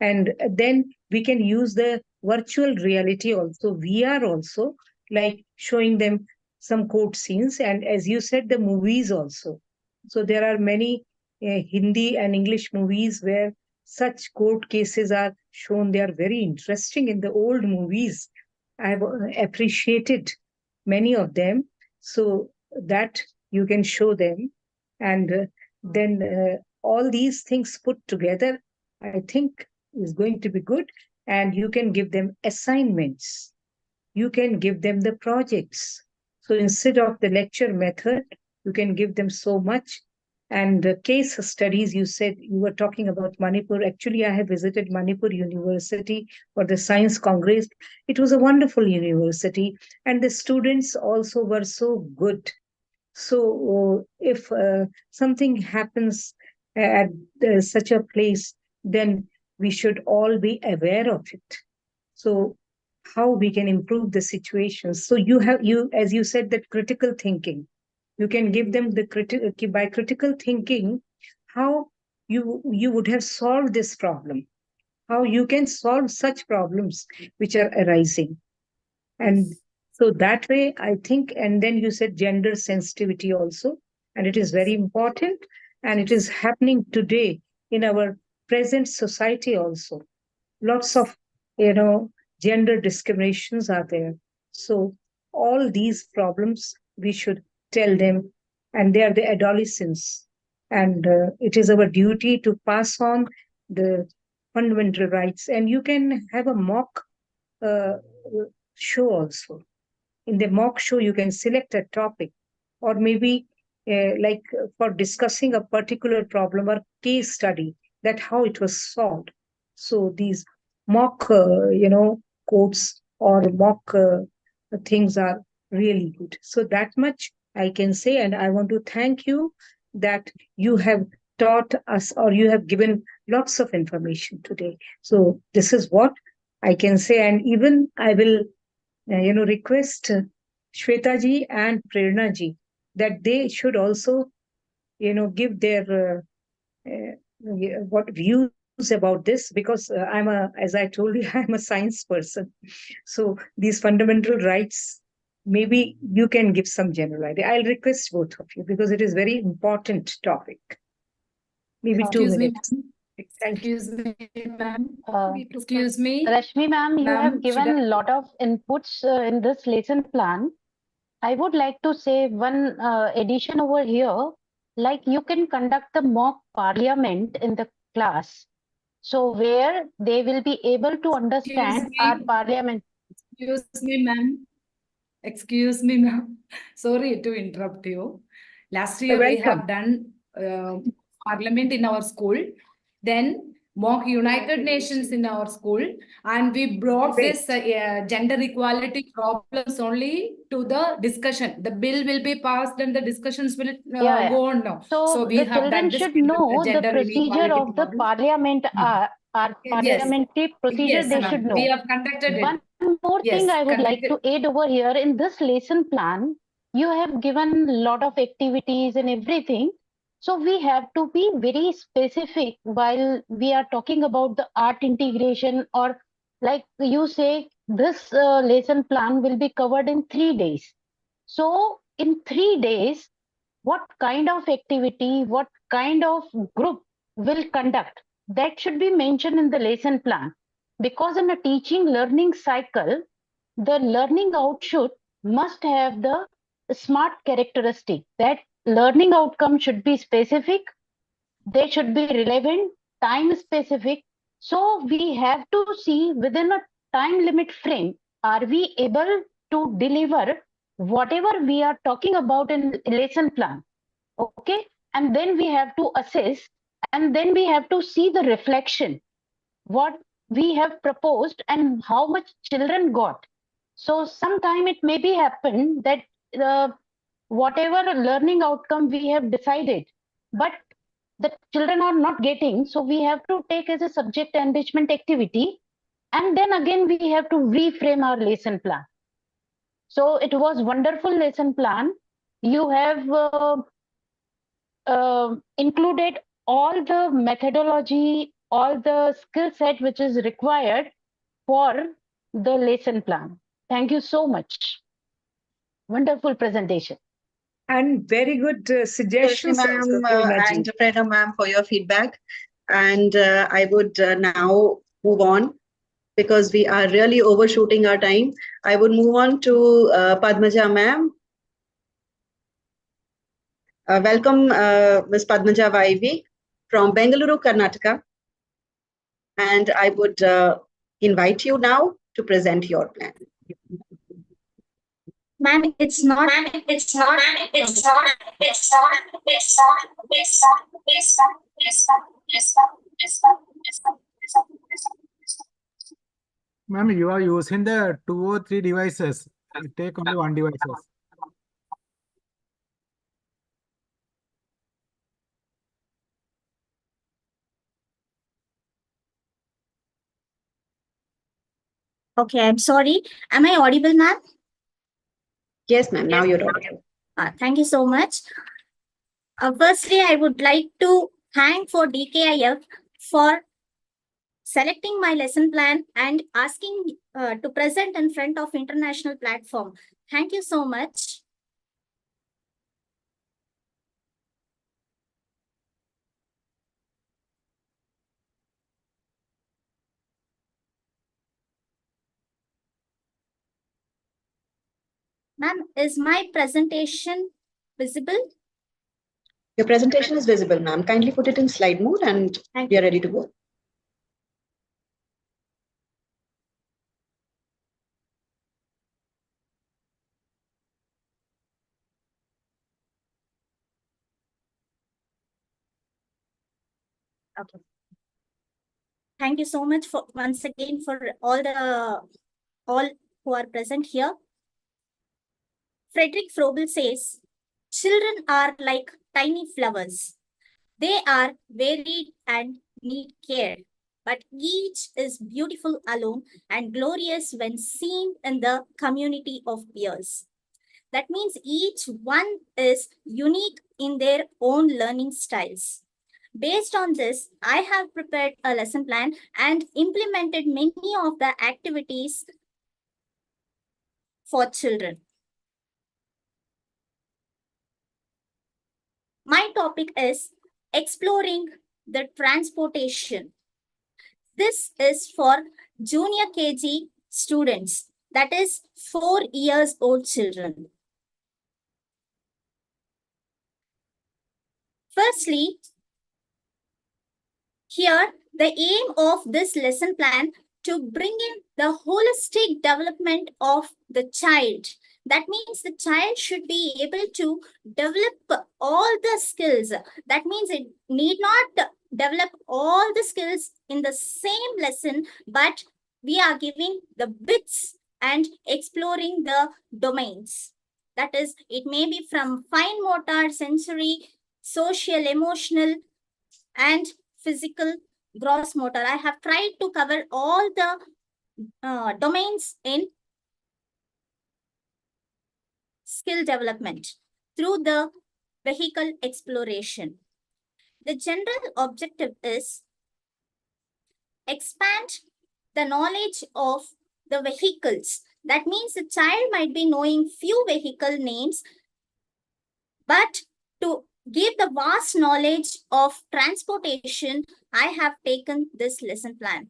And then we can use the virtual reality also, VR also, like showing them some court scenes. And as you said, the movies also. So there are many Hindi and English movies where such court cases are shown. They are very interesting in the old movies. I've appreciated many of them. So that you can show them. And then all these things put together, I think, is going to be good. And you can give them assignments. You can give them the projects. So instead of the lecture method, you can give them so much. And case studies, you said you were talking about Manipur. Actually, I have visited Manipur University for the Science Congress. It was a wonderful university, and the students also were so good. So if something happens at such a place, then we should all be aware of it. So how we can improve the situation. So as you said, that critical thinking, you can give them the by critical thinking, how you would have solved this problem, how you can solve such problems which are arising. And so that way, I think, and then you said gender sensitivity also, and it is very important, and it is happening today in our present society also. Lots of, gender discriminations are there. So all these problems we should tell them, and they are the adolescents. And it is our duty to pass on the fundamental rights. And you can have a mock uh, show also. In the mock show, you can select a topic, or maybe like for discussing a particular problem or case study, that how it was solved. So these mock, quotes or mock things are really good. So that much I can say, and I want to thank you that you have taught us or you have given lots of information today. So this is what I can say, and even I will, request Shweta ji and Prerna ji that they should also, give their what views about this, because as I told you, I'm a science person. So these fundamental rights, maybe you can give some general idea. I'll request both of you because it is very important topic. Maybe 2 Excuse me, minutes. ma'am. Thank you. Excuse me, ma'am. Uh, Excuse me, Rashmi ma'am, you have ma'am. given a lot of inputs in this lesson plan. I would like to say one addition over here, like you can conduct the mock parliament in the class. So where they will be able to understand our parliament. Excuse me, ma'am. Excuse me, ma'am. Sorry to interrupt you. Last year we Welcome. have done parliament in our school, then mock United Nations in our school, and we brought Great. this gender equality problems only to the discussion. The bill will be passed and the discussions will Yeah. go on now. So we the have children done this should know the gender procedure inequality of the problem. parliament, our Yes. parliamentary procedure Yes, they ma'am. should know. We have conducted it. One more thing Yes, I would like conducted. to add over here in this lesson plan, you have given a lot of activities and everything. So we have to be very specific while we are talking about the art integration, or like you say, this lesson plan will be covered in 3 days. So in 3 days, what kind of activity, what kind of group will conduct, that should be mentioned in the lesson plan. Because in a teaching learning cycle, the learning output must have the smart characteristic, that learning outcome should be specific, they should be relevant, time specific. So we have to see within a time limit frame, are we able to deliver whatever we are talking about in lesson plan? Okay, and then we have to assess, and then we have to see the reflection, what we have proposed and how much children got. So sometime it may be happen that whatever learning outcome we have decided, but the children are not getting, so we have to take as a subject enrichment activity, and then again we have to reframe our lesson plan. So it was wonderful lesson plan. You have included all the methodology, all the skill set which is required for the lesson plan. Thank you so much. Wonderful presentation. And very good Rashmi suggestions also, ma'am Prerna ji. and Prerna ma'am for your feedback. And I would now move on because we are really overshooting our time. I would move on to Padmaja ma'am. Welcome, Ms. Padmaja Vaivi from Bengaluru, Karnataka. And I would invite you now to present your plan. Ma'am, it's not. Ma'am, you are using the 2 or 3 devices. You take only one devices. Okay, I'm sorry. Am I audible, ma'am? Yes, ma'am. Now you're audible. Thank you so much. Firstly, I would like to thank for DKIF for selecting my lesson plan and asking to present in front of international platform. Thank you so much. Ma'am, is my presentation visible? Your presentation is visible, ma'am. Kindly put it in slide mode and we are ready to go. Okay. Thank you so much for once again for all who are present here. Frederick Froebel says, children are like tiny flowers. They are varied and need care, but each is beautiful alone and glorious when seen in the community of peers. That means each one is unique in their own learning styles. Based on this, I have prepared a lesson plan and implemented many of the activities for children. My topic is exploring the transportation. This is for junior KG students, that is 4 years old children. Firstly, here the aim of this lesson plan to bring in the holistic development of the child. That means the child should be able to develop all the skills. That means it need not develop all the skills in the same lesson, but we are giving the bits and exploring the domains. That is, it may be from fine motor, sensory, social, emotional, and physical, gross motor. I have tried to cover all the domains in skill development through the vehicle exploration. The general objective is expand the knowledge of the vehicles. That means the child might be knowing few vehicle names, but to give the vast knowledge of transportation, I have taken this lesson plan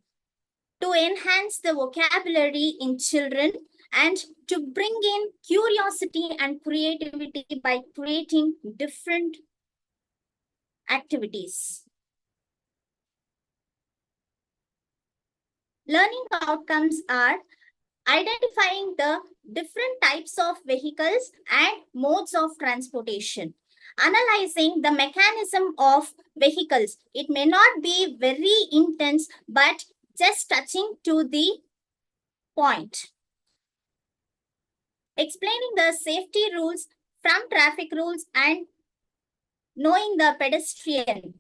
to enhance the vocabulary in children and to bring in curiosity and creativity by creating different activities. Learning outcomes are identifying the different types of vehicles and modes of transportation, analyzing the mechanism of vehicles. It may not be very intense, but just touching to the point. Explaining the safety rules from traffic rules and knowing the pedestrian.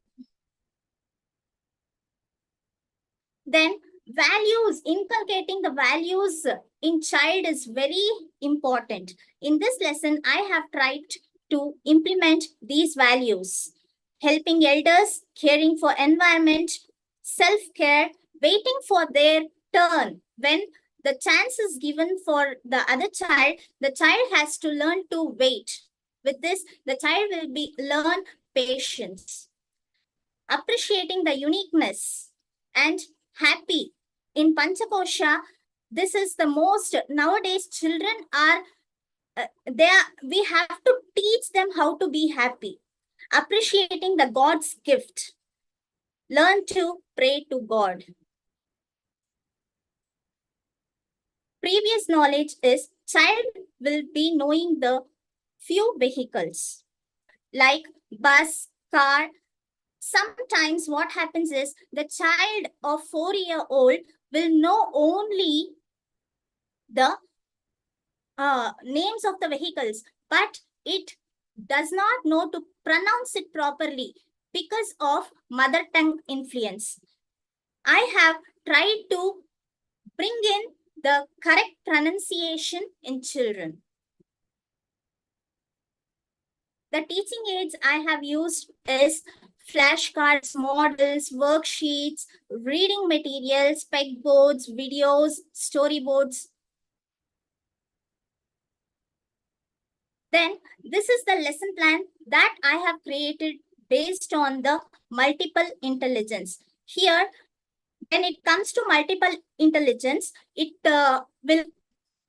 Then values, inculcating the values in child is very important. In this lesson, I have tried to implement these values: helping elders, caring for environment, self-care, waiting for their turn. When the chance is given for the other child, the child has to learn to wait. With this, the child will learn patience. Appreciating the uniqueness and happy. In Panchakosha, this is the most, nowadays children are, we have to teach them how to be happy. Appreciating the God's gift. Learn to pray to God. Previous knowledge is child will be knowing the few vehicles like bus, car. Sometimes what happens is the child of 4-year-old will know only the names of the vehicles, but it does not know to pronounce it properly because of mother tongue influence. I have tried to bring in the correct pronunciation in children. The teaching aids I have used is flashcards, models, worksheets, reading materials, pegboards, videos, storyboards. Then this is the lesson plan that I have created based on the multiple intelligence. Here, when it comes to multiple intelligence, it will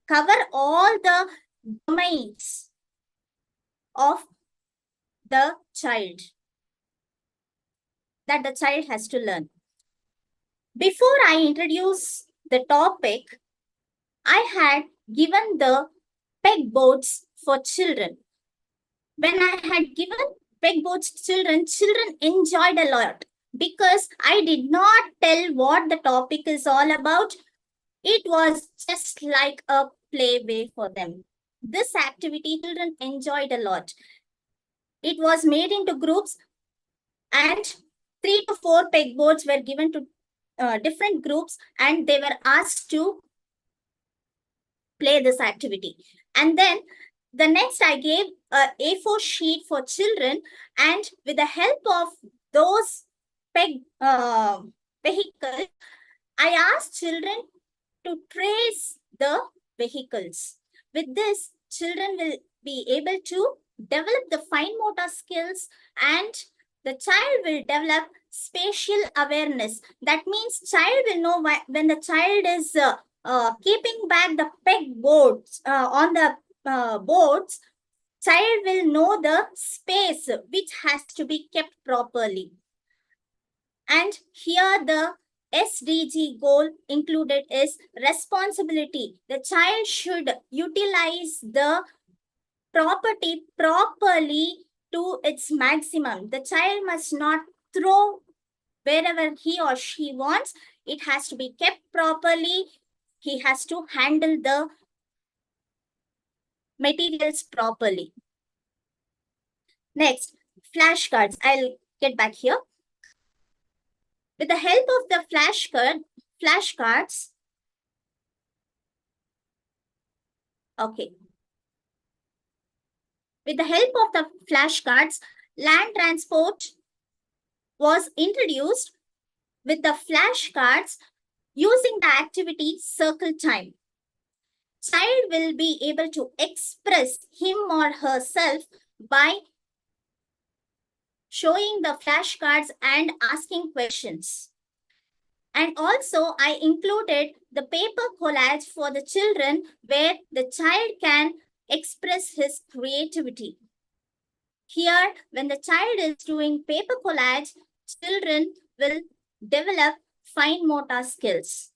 cover all the domains of the child that the child has to learn. Before I introduce the topic, I had given the pegboards for children. When I had given pegboards to children, children enjoyed a lot. because I did not tell what the topic is all about. It was just like a playway for them. This activity children enjoyed a lot. It was made into groups, and 3 to 4 pegboards were given to different groups, and they were asked to play this activity. And then the next, I gave a A4 sheet for children, and with the help of those peg vehicles, I asked children to trace the vehicles. With this, children will be able to develop the fine motor skills, and the child will develop spatial awareness. That means child will know when the child is keeping back the pegboards on the boards, child will know the space which has to be kept properly. And here the SDG goal included is responsibility. The child should utilize the property properly to its maximum. The child must not throw wherever he or she wants. It has to be kept properly. He has to handle the materials properly. Next, flashcards. I'll get back here. With the help of the flashcards, okay. With the help of the flashcards, land transport was introduced with the flashcards using the activity circle time. Child will be able to express him or herself by showing the flashcards and asking questions. And also, I included the paper collage for the children where the child can express his creativity. Here, when the child is doing paper collage, children will develop fine motor skills.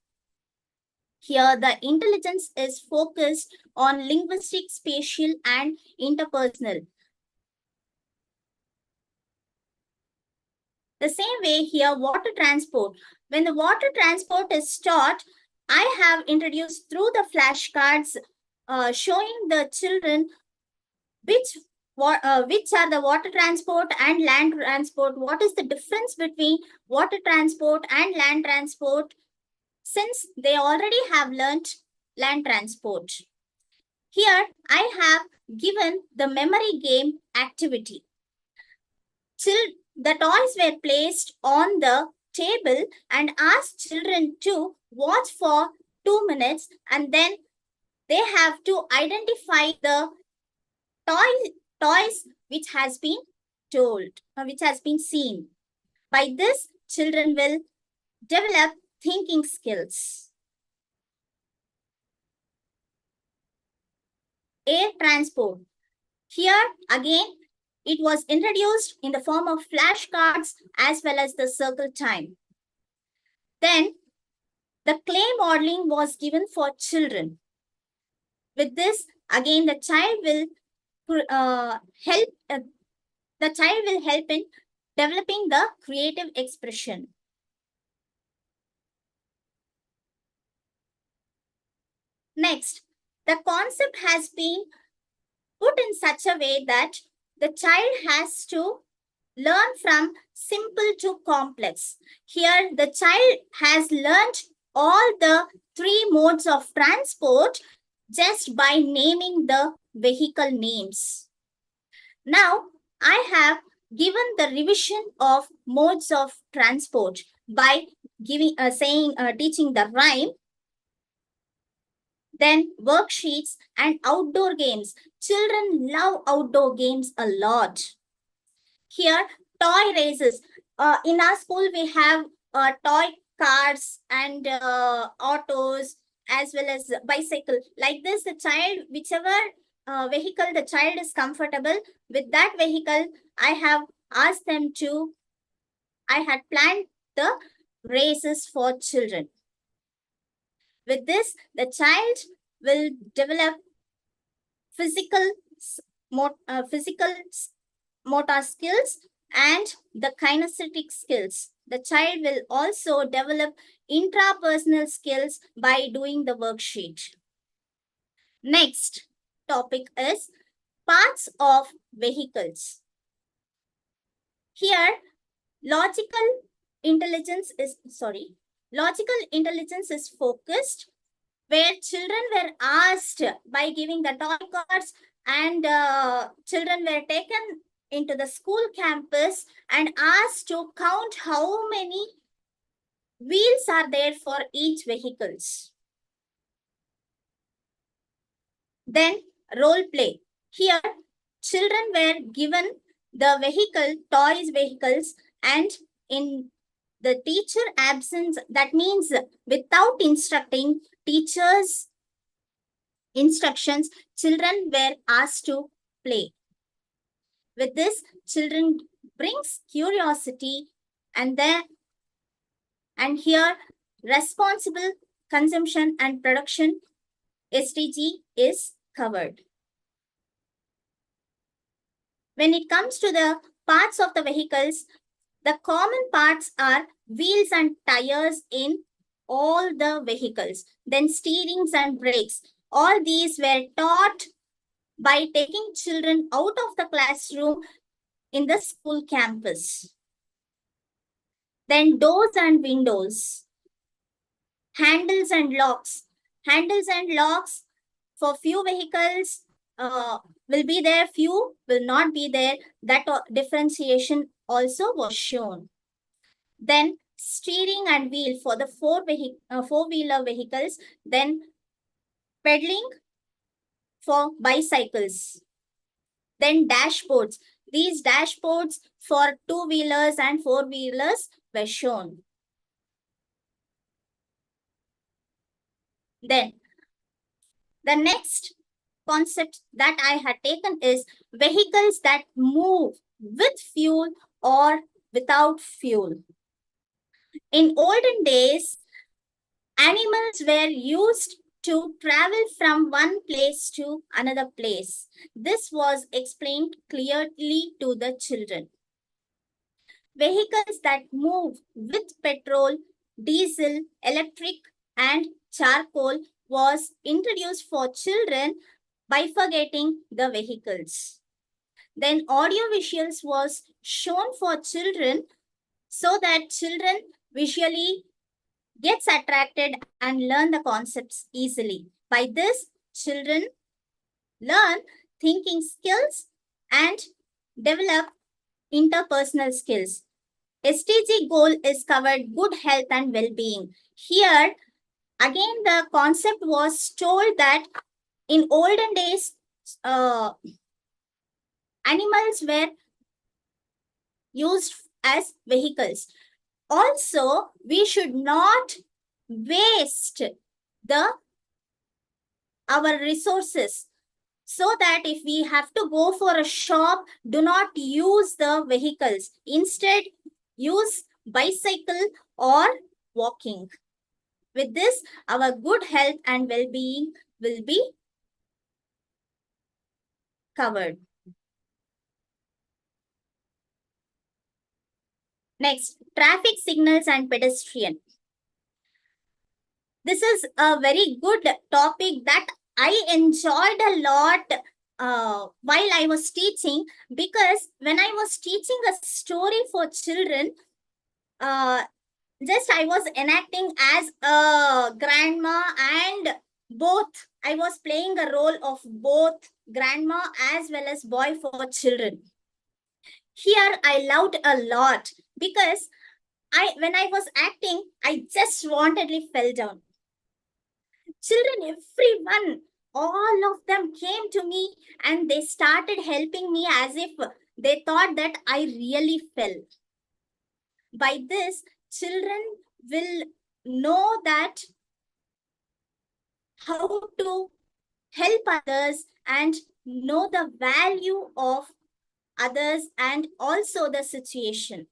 Here, the intelligence is focused on linguistic, spatial, and interpersonal. The same way here, water transport. When the water transport is taught, I have introduced through the flashcards showing the children which are the water transport and land transport. What is the difference between water transport and land transport, since they already have learnt land transport. Here, I have given the memory game activity. The toys were placed on the table and asked children to watch for 2 minutes, and then they have to identify the toys which has been told, which has been seen. By this, children will develop thinking skills. Air transport. Here again, it was introduced in the form of flashcards as well as the circle time. Then the clay modeling was given for children. With this, again, the child will help in developing the creative expression. Next, the concept has been put in such a way that the child has to learn from simple to complex. Here, the child has learned all the 3 modes of transport just by naming the vehicle names. Now, I have given the revision of modes of transport by teaching the rhyme, then worksheets and outdoor games. Children love outdoor games a lot. Here, toy races. In our school, we have toy cars and autos as well as bicycle. Like this, the child, whichever vehicle the child is comfortable with, that vehicle, I have asked them to, I had planned the races for children. With this, the child will develop physical motor skills and the kinesthetic skills. The child will also develop intrapersonal skills by doing the worksheet. Next topic is parts of vehicles. Here, logical intelligence is focused, where children were asked by giving the toy cards, and children were taken into the school campus and asked to count how many wheels are there for each vehicles. Then role play. Here, children were given the vehicles, and in the teacher absence, that means without instructing teachers' instructions, children were asked to play. With this, children brings curiosity, and here responsible consumption and production SDG is covered. When it comes to the parts of the vehicles, the common parts are wheels and tires in all the vehicles, then steerings and brakes. All these were taught by taking children out of the classroom in the school campus. Then doors and windows, handles and locks. Handles and locks for few vehicles will be there, few will not be there. That differentiation also was shown. Then steering and wheel for the four-wheeler vehicles, then pedaling for bicycles, then dashboards. These dashboards for two-wheelers and four-wheelers were shown. Then the next concept that I had taken is vehicles that move with fuel or without fuel. In olden days, animals were used to travel from one place to another place. This was explained clearly to the children. Vehicles that move with petrol, diesel, electric, and charcoal was introduced for children, bifurcating the vehicles. Then audio visuals was shown for children so that children visually gets attracted and learn the concepts easily. By this, children learn thinking skills and develop interpersonal skills. SDG goal is covered good health and well-being. Here, again, the concept was told that in olden days, animals were used as vehicles. Also, we should not waste our resources, so that if we have to go for a shop, do not use the vehicles. Instead, use bicycle or walking. With this, our good health and well-being will be covered. Next, traffic signals and pedestrian. This is a very good topic that I enjoyed a lot while I was teaching, because when I was teaching a story for children, just I was enacting as a grandma, and both I was playing a role of both grandma as well as boy for children. Here I loved a lot, because when I was acting, I just wantedly fell down. Children, everyone, all of them came to me and they started helping me as if they thought that I really fell. By this, children will know that how to help others and know the value of others and also the situation.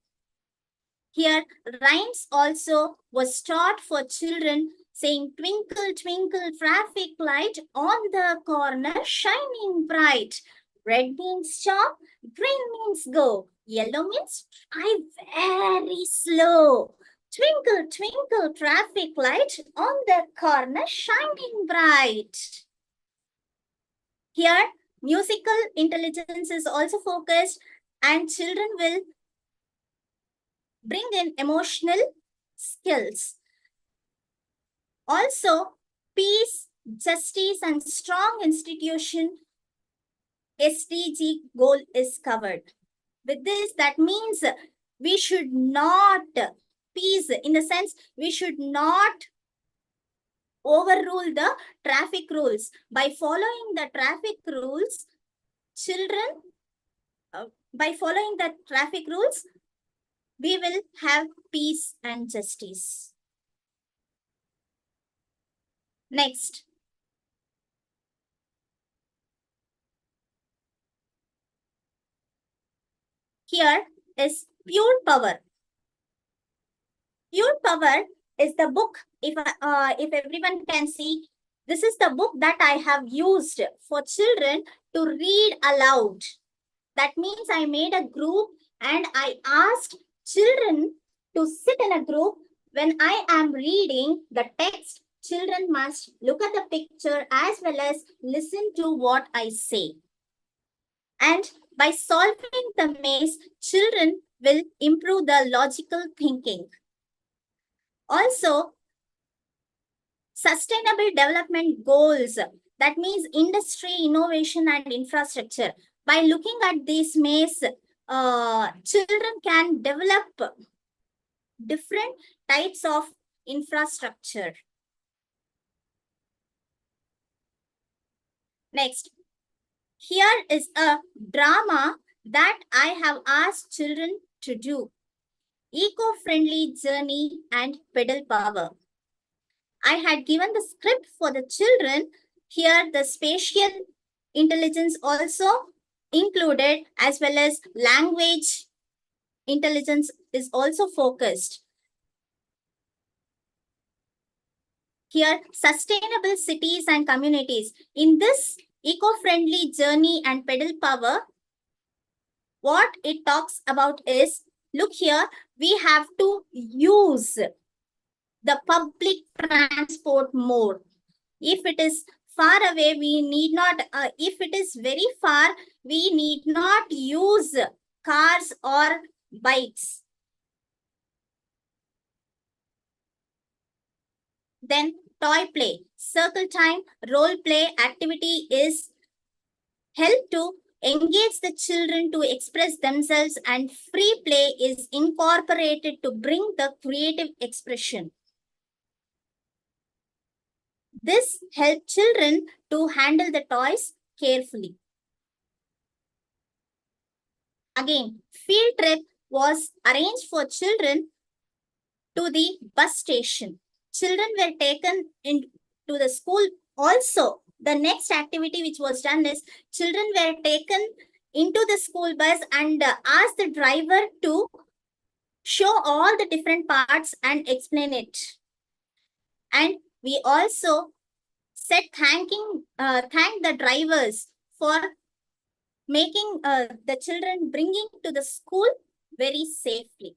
Here, rhymes also was taught for children, saying, twinkle, twinkle, traffic light on the corner, shining bright. Red means stop, green means go. Yellow means drive very slow. Twinkle, twinkle, traffic light on the corner shining bright. Here, musical intelligence is also focused and children will bring in emotional skills. Also, peace, justice, and strong institution SDG goal is covered. With this, that means we should not, peace in the sense, we should not overrule the traffic rules. By following the traffic rules, children, by following the traffic rules, we will have peace and justice. Next. Here is Pure Power. Pure Power is the book, if everyone can see, this is the book that I have used for children to read aloud. That means I made a group and I asked children to sit in a group. When I am reading the text, children must look at the picture as well as listen to what I say. And by solving the maze, children will improve the logical thinking. Also, sustainable development goals, that means industry, innovation, and infrastructure. By looking at this maze, children can develop different types of infrastructure. Next, here is a drama that I have asked children to do. Eco-friendly journey and pedal power. I had given the script for the children. Here the spatial intelligence also included, as well as language intelligence is also focused. Here, sustainable cities and communities. In this eco-friendly journey and pedal power, what it talks about is, look here, we have to use the public transport more. If it is far away, we need not, if it is very far, we need not use cars or bikes. Then toy play, circle time, role play activity is help to engage the children to express themselves, and free play is incorporated to bring the creative expression. This helps children to handle the toys carefully. Again, field trip was arranged for children to the bus station. Children were taken into the school. Also, the next activity which was done is children were taken into the school bus and asked the driver to show all the different parts and explain it. And we also said thank the drivers for making the children bringing to the school very safely.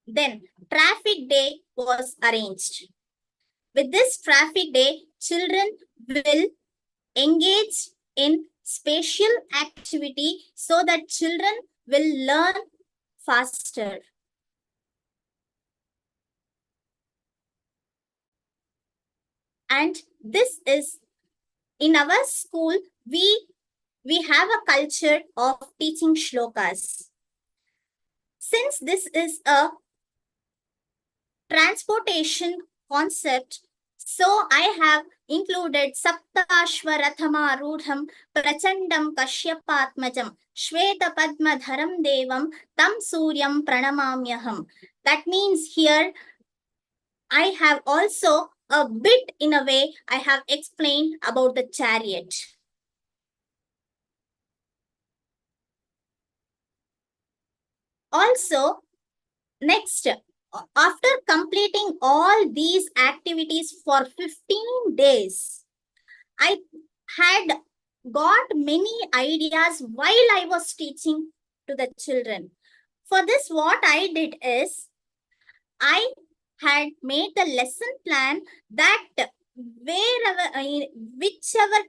Then traffic day was arranged. With this traffic day, children will engage in spatial activity so that children will learn faster. And this is, in our school, we have a culture of teaching shlokas. Since this is a transportation concept, so I have included Saptashvarathama Rudham Prachandam Kashyapatmajam Shweta Padmadharam Devam Tam Suryam Pranamamyaham. That means here I have also a bit, in a way, I have explained about the chariot. Also, next, after completing all these activities for 15 days, I had got many ideas while I was teaching to the children. For this, what I did is, I had made the lesson plan that whichever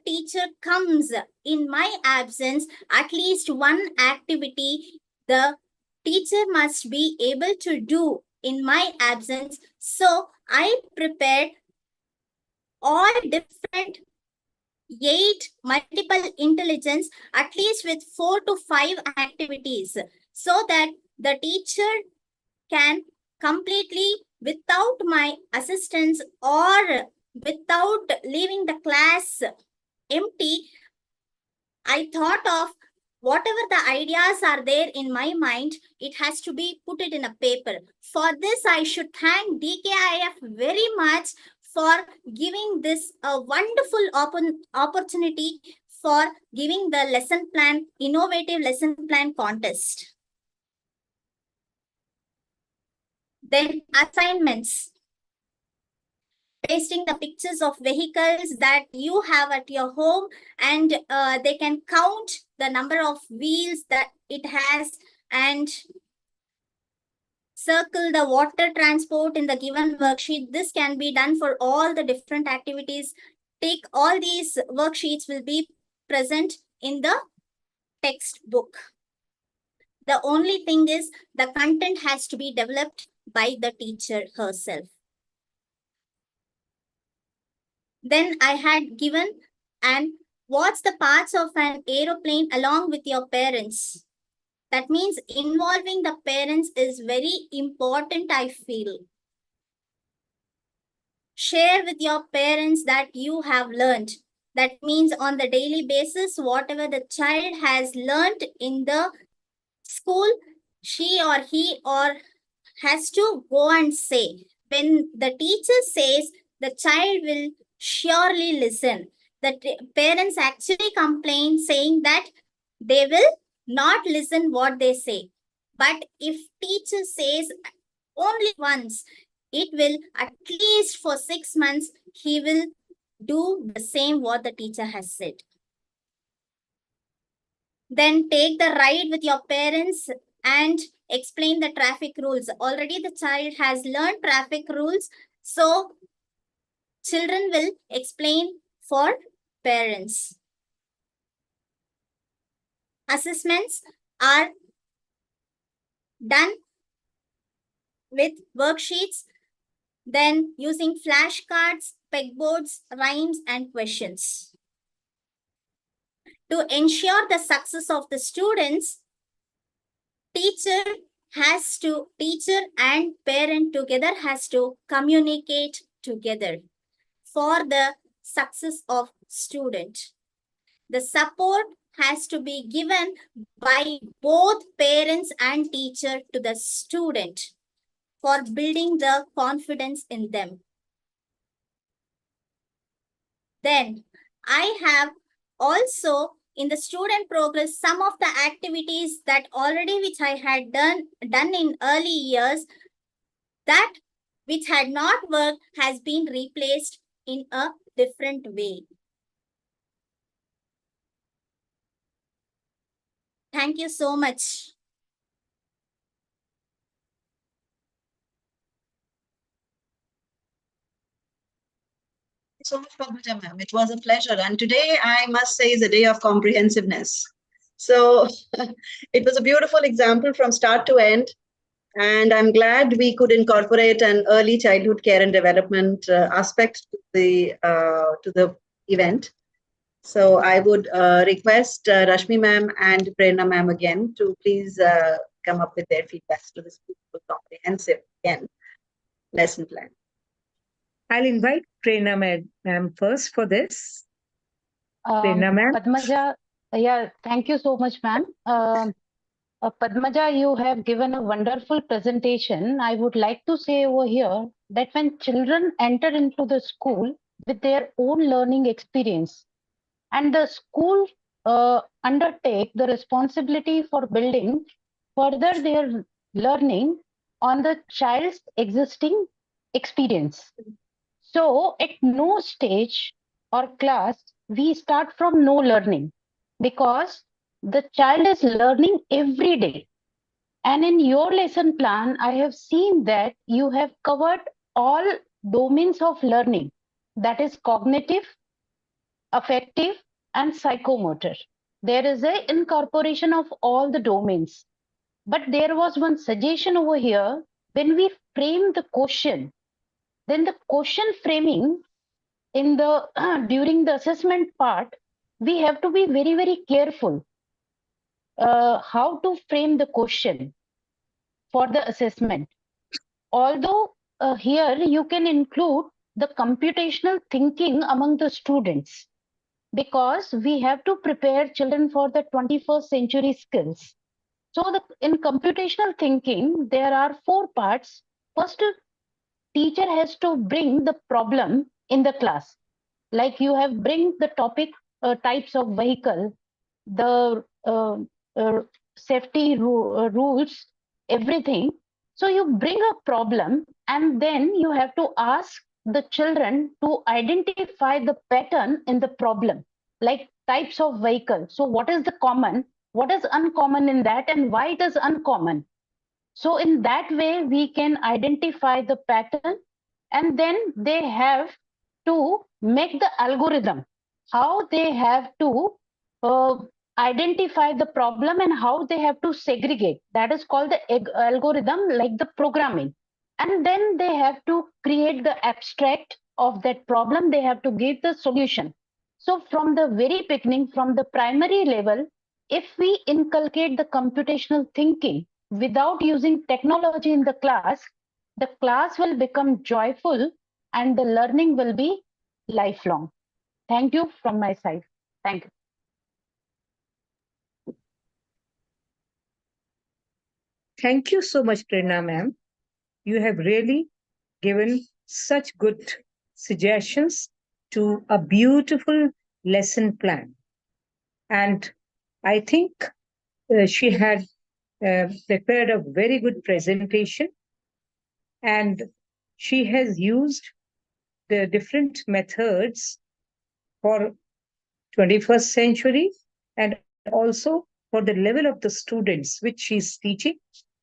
teacher comes in my absence, at least one activity the teacher must be able to do in my absence. So I prepared all different 8 multiple intelligence, at least with 4 to 5 activities, so that the teacher can completely, without my assistance or without leaving the class empty, I thought of whatever the ideas are there in my mind, it has to be put it in a paper. For this, I should thank DKIF very much for giving this a wonderful opportunity for giving the lesson plan, innovative lesson plan contest. Then assignments. Pasting the pictures of vehicles that you have at your home, and they can count the number of wheels that it has, and circle the water transport in the given worksheet. This can be done for all the different activities. Take all these worksheets will be present in the textbook. The only thing is the content has to be developed by the teacher herself. Then I had given and what's the parts of an aeroplane along with your parents. That means involving the parents is very important, I feel. Share with your parents that you have learned. That means on the daily basis, whatever the child has learned in the school, she or he or has to go and say. When the teacher says, the child will surely listen. The parents actually complain saying that they will not listen what they say. But if teacher says only once, it will at least for 6 months, he will do the same what the teacher has said. Then take the ride with your parents and explain the traffic rules. Already the child has learned traffic rules, so children will explain for parents. Assessments are done with worksheets, then using flashcards, pegboards, rhymes, and questions. To ensure the success of the students, teacher and parent together has to communicate together for the success of student. The support has to be given by both parents and teacher to the student for building the confidence in them. Then I have also in the student progress some of the activities that already which I had done in early years, that which had not worked has been replaced in a different way. Thank you so much. So much, Padmaja ma'am. It was a pleasure. And today, I must say, is a day of comprehensiveness. So it was a beautiful example from start to end. And I'm glad we could incorporate an early childhood care and development aspect to the event. So I would request Rashmi ma'am and Prerna ma'am again to please come up with their feedbacks to this beautiful, comprehensive lesson plan. I'll invite Prerna ma'am first for this. Prerna ma'am. Padmaja, yeah, thank you so much, ma'am. Padmaja, you have given a wonderful presentation. I would like to say over here that when children enter into the school with their own learning experience, and the school undertake the responsibility for building further their learning on the child's existing experience. So at no stage or class we start from no learning, because the child is learning every day. And in your lesson plan, I have seen that you have covered all domains of learning, that is cognitive, affective, and psychomotor. There is a incorporation of all the domains. But there was one suggestion over here: when we frame the question, then the question framing in the during the assessment part, we have to be very, very careful how to frame the question for the assessment. Although here you can include the computational thinking among the students, because we have to prepare children for the 21st century skills. So in computational thinking, there are 4 parts. First, teacher has to bring the problem in the class. Like you have bring the topic, types of vehicle, the safety rules, everything. So you bring a problem, and then you have to ask the children to identify the pattern in the problem, like types of vehicle. So what is the common, what is uncommon in that, and why it is uncommon? So in that way, we can identify the pattern, and then they have to make the algorithm, how they have to uh, identify the problem and how they have to segregate. That is called the algorithm, like the programming. And then they have to create the abstract of that problem. They have to give the solution. So from the very beginning, from the primary level, if we inculcate the computational thinking without using technology in the class will become joyful and the learning will be lifelong. Thank you from my side. Thank you. Thank you so much, Prerna ma'am. You have really given such good suggestions to a beautiful lesson plan. And I think she had prepared a very good presentation, and she has used the different methods for 21st century and also for the level of the students which she's teaching.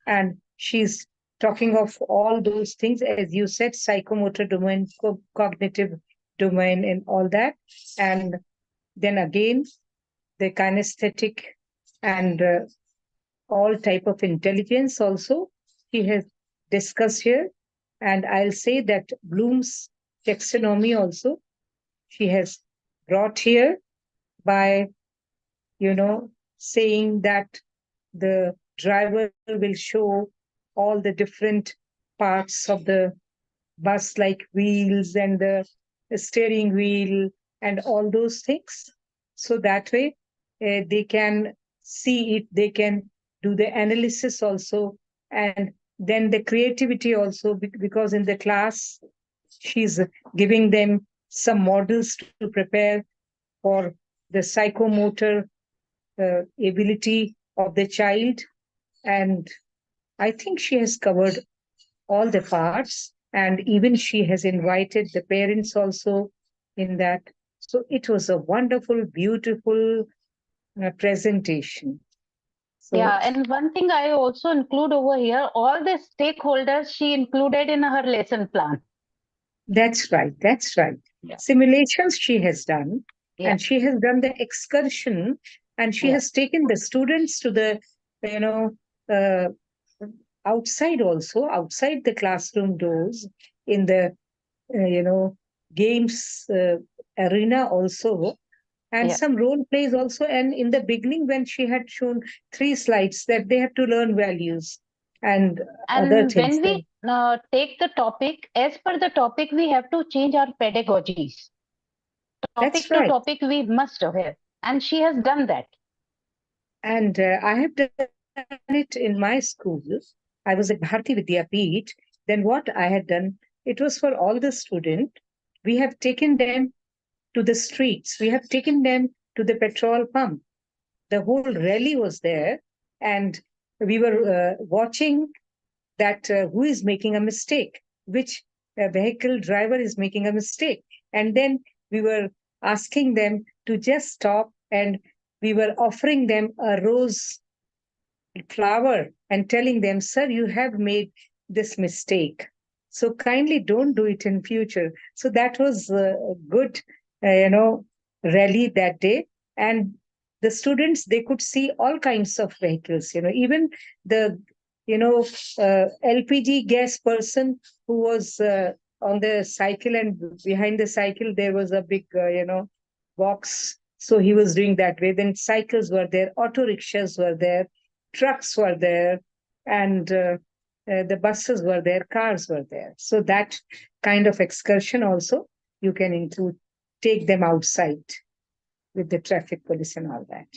And she's talking of all those things, as you said, psychomotor domain, cognitive domain, and all that. And then again, the kinesthetic and all type of intelligence also he has discussed here. And I'll say that Bloom's taxonomy also she has brought here by, saying that the driver will show all the different parts of the bus, like wheels and the steering wheel and all those things. So that way they can see it, they can do the analysis also, and then the creativity also, because in the class she's giving them some models to prepare for the psychomotor ability of the child. And I think she has covered all the parts, and even she has invited the parents also in that. So it was a wonderful, beautiful presentation. So, Yeah, and one thing I also include over here, all the stakeholders she included in her lesson plan. that's right. That's right. Yeah. Simulations she has done, Yeah. and she has done the excursion, and she Yeah. has taken the students to the, outside also, outside the classroom doors, in the, games arena also, and Yeah. some role plays also. And in the beginning, when she had shown 3 slides that they have to learn values and other And things. when we take the topic, as per the topic, we have to change our pedagogies. Topic That's to right. topic, we must have. And she has done that. And I have done it in my school. I was at Bharati Vidyapeeth. Then what I had done, it was for all the students. We have taken them to the streets. We have taken them to the petrol pump. The whole rally was there, and we were watching that who is making a mistake, which vehicle driver is making a mistake. And then we were asking them to just stop, and we were offering them a rose flower and telling them, sir, you have made this mistake. So kindly don't do it in future. So that was a good, rally that day. And the students, they could see all kinds of vehicles, even the, LPG gas person who was on the cycle, and behind the cycle, there was a big, box. So he was doing that way. Then cycles were there, auto rickshaws were there, trucks were there, and the buses were there, cars were there. So that kind of excursion also, you can include, take them outside with the traffic police and all that.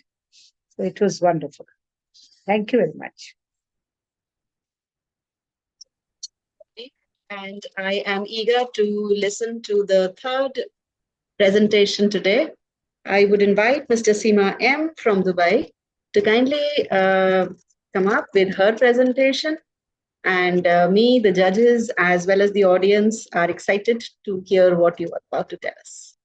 So it was wonderful. Thank you very much. And I am eager to listen to the third presentation today. I would invite Mr. Seema M. from Dubai to kindly come up with her presentation. And me, the judges, as well as the audience are excited to hear what you are about to tell us.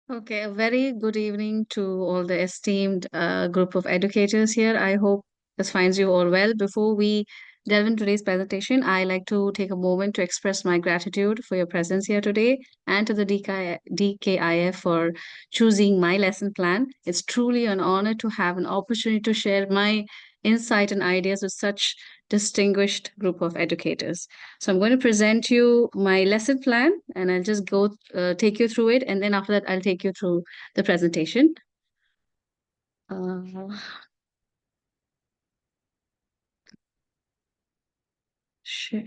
Okay, a very good evening to all the esteemed group of educators here. I hope this finds you all well. Before we delve into today's presentation, I like to take a moment to express my gratitude for your presence here today and to the DKIF for choosing my lesson plan. It's truly an honor to have an opportunity to share my insight and ideas with such distinguished group of educators. So I'm going to present you my lesson plan, and I'll just go take you through it, and then after that I'll take you through the presentation. Share.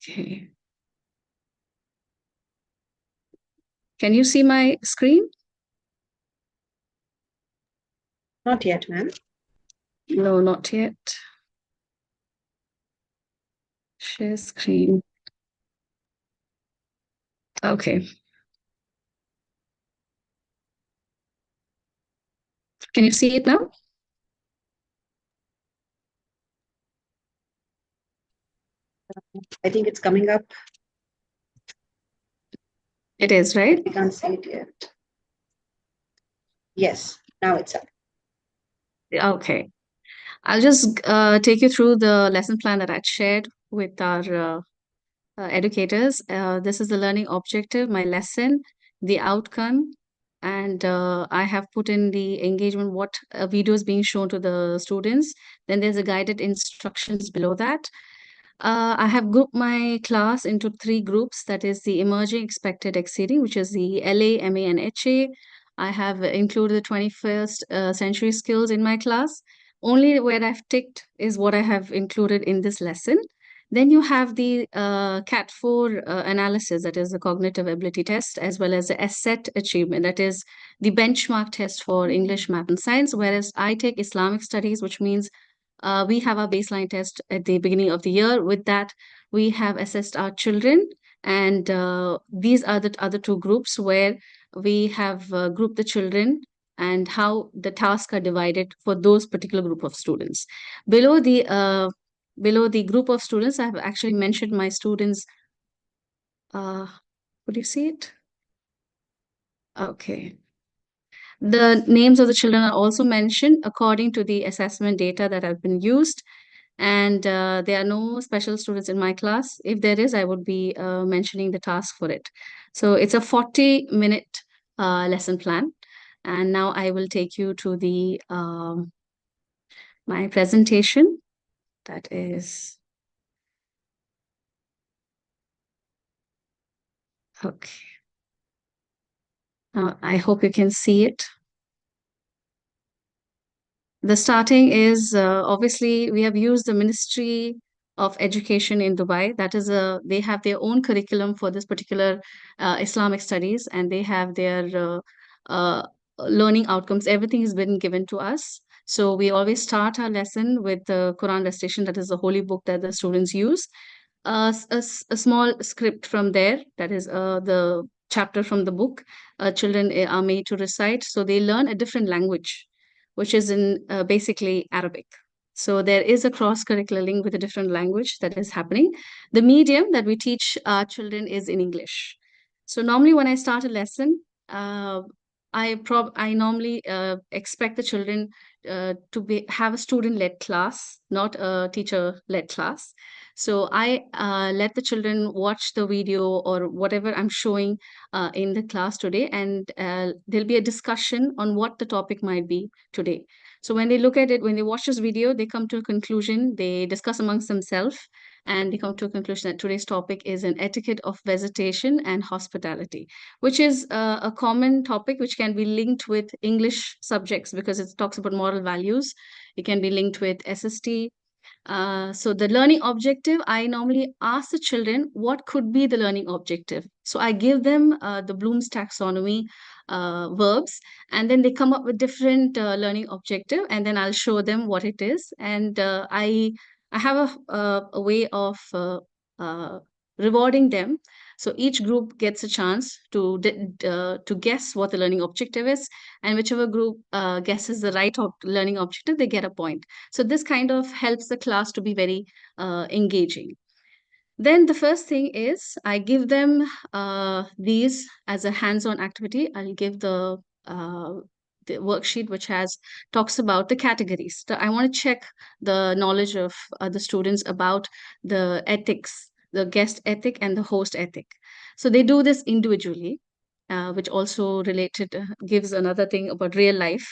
Okay. Can you see my screen? Not yet, ma'am. No, not yet. Share screen. Okay. Can you see it now? I think it's coming up. It is, right? I can't see it yet. Yes, now it's up. Okay. I'll just take you through the lesson plan that I'd shared with our educators. This is the learning objective, my lesson, the outcome, and I have put in the engagement, what video is being shown to the students. Then there's a guided instructions below that. I have grouped my class into 3 groups. That is the emerging, expected, exceeding, which is the LA, MA, and HA. I have included the 21st century skills in my class. Only where I've ticked is what I have included in this lesson. Then you have the CAT4 analysis, that is the cognitive ability test, as well as the SSET achievement, that is the benchmark test for English, Math, and Science, whereas I take Islamic studies, which means we have our baseline test at the beginning of the year. With that, we have assessed our children, and these are the other 2 groups where we have grouped the children and how the tasks are divided for those particular group of students. Below the group of students, I have actually mentioned my students. Could you see it? Okay. The names of the children are also mentioned according to the assessment data that have been used. And there are no special students in my class. If there is, I would be mentioning the task for it. So it's a 40-minute lesson plan. And now I will take you to the my presentation. That is okay. I hope you can see it. The starting is obviously we have used the Ministry of Education in Dubai. That is they have their own curriculum for this particular Islamic studies, and they have their learning outcomes. Everything has been given to us. So we always start our lesson with the Quran recitation, that is the holy book that the students use. A small script from there, that is the chapter from the book. Children are made to recite, so they learn a different language, which is in basically Arabic. So there is a cross-curricular link with a different language that is happening. The medium that we teach our children is in English. So normally when I start a lesson, I normally expect the children to have a student-led class, not a teacher-led class. So I let the children watch the video or whatever I'm showing in the class today, and there'll be a discussion on what the topic might be today. So when they look at it, when they watch this video, they come to a conclusion, they discuss amongst themselves, and they come to a conclusion that today's topic is an etiquette of visitation and hospitality, which is a common topic which can be linked with English subjects because it talks about moral values. It can be linked with SST. So the learning objective, I normally ask the children what could be the learning objective. So I give them the Bloom's taxonomy verbs, and then they come up with different learning objective, and then I'll show them what it is. And I have a way of rewarding them. So each group gets a chance to guess what the learning objective is, and whichever group guesses the right learning objective, they get a point. So this kind of helps the class to be very engaging. Then the first thing is I give them these as a hands-on activity. I'll give the worksheet which talks about the categories. So I want to check the knowledge of the students about the ethics, the guest ethic and the host ethic. So they do this individually, which also gives another thing about real life.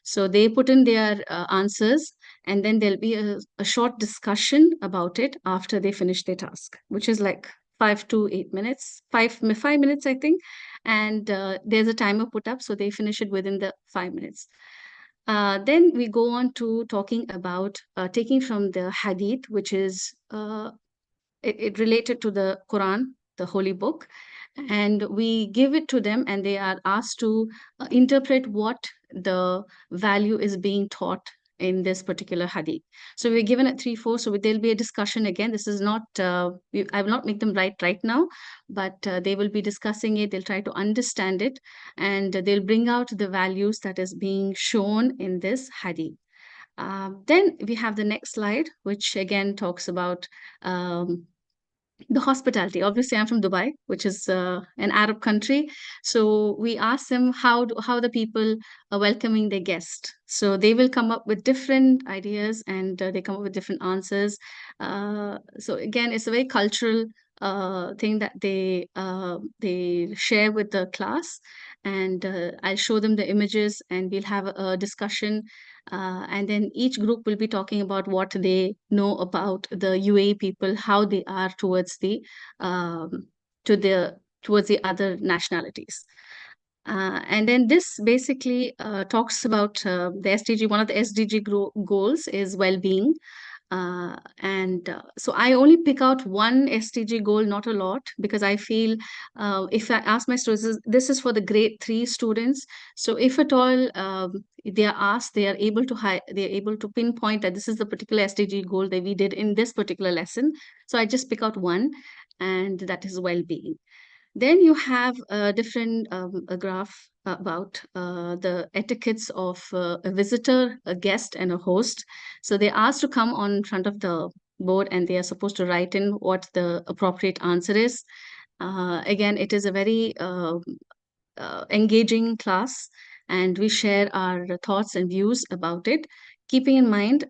So they put in their answers, and then there'll be a short discussion about it after they finish their task, which is like 5 to 8 minutes, 5 minutes, I think. And there's a timer put up, so they finish it within the 5 minutes. Then we go on to talking about taking from the hadith, which is it related to the Quran, the holy book, and we give it to them, and they are asked to interpret what the value is being taught in this particular hadith. So we're given at 3-4, so there'll be a discussion again. This is not I will not make them write right now, but they will be discussing it. They'll try to understand it, and they'll bring out the values that is being shown in this hadith. Then we have the next slide, which again talks about the hospitality. Obviously, I'm from Dubai, which is an Arab country. So we ask them how the people are welcoming their guest. So they will come up with different ideas, and they come up with different answers. So again, it's a very cultural thing that they share with the class, and I'll show them the images, and we'll have a discussion. And then each group will be talking about what they know about the UAE people, how they are towards towards the other nationalities. And then this basically talks about the SDG. One of the SDG goals is well-being. So I only pick out one SDG goal, not a lot, because I feel if I ask my students, this is for the grade 3 students. So if at all they are asked, they are able to pinpoint that this is the particular SDG goal that we did in this particular lesson. So I just pick out one, and that is well-being. Then you have a different a graph about the etiquettes of a visitor, a guest, and a host. So they're asked to come on front of the board, and they are supposed to write in what the appropriate answer is. Again, it is a very engaging class, and we share our thoughts and views about it, keeping in mind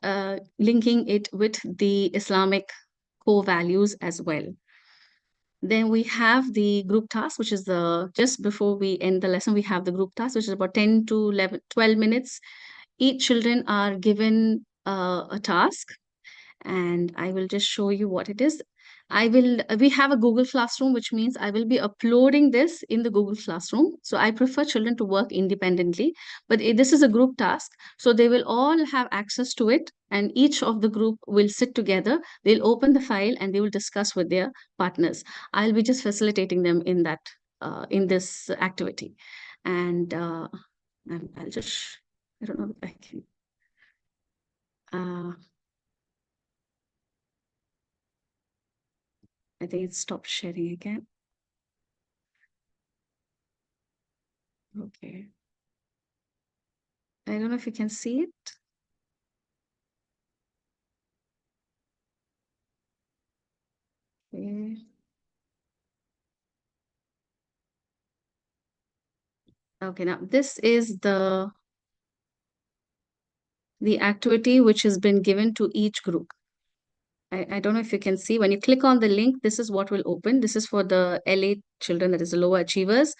linking it with the Islamic core values as well. Then we have the group task, which is just before we end the lesson, we have the group task, which is about 10 to 12 minutes. Each children are given a task, and I will just show you what it is. We have a Google Classroom, which means I will be uploading this in the Google Classroom. So I prefer children to work independently, but this is a group task. So they will all have access to it, and each of the group will sit together. They'll open the file, and they will discuss with their partners. I'll be just facilitating them in that, in this activity. And I'll just, I don't know if I can. I think it stopped sharing again. Okay. I don't know if you can see it. Okay. Okay, now this is the activity which has been given to each group. I don't know if you can see, when you click on the link, this is what will open. This is for the LA children, that is the lower achievers.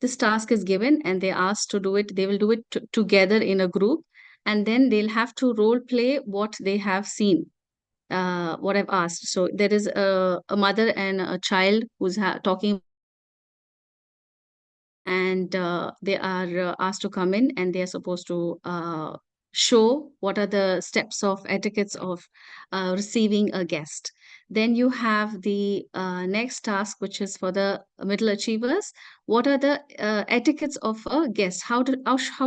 This task is given and they're asked to do it. They will do it together in a group, and then they'll have to role play what they have seen, what I've asked. So there is a mother and a child who's talking, and they are asked to come in, and they are supposed to show what are the steps of etiquettes of receiving a guest. Then you have the next task, which is for the middle achievers. What are the etiquettes of a guest? How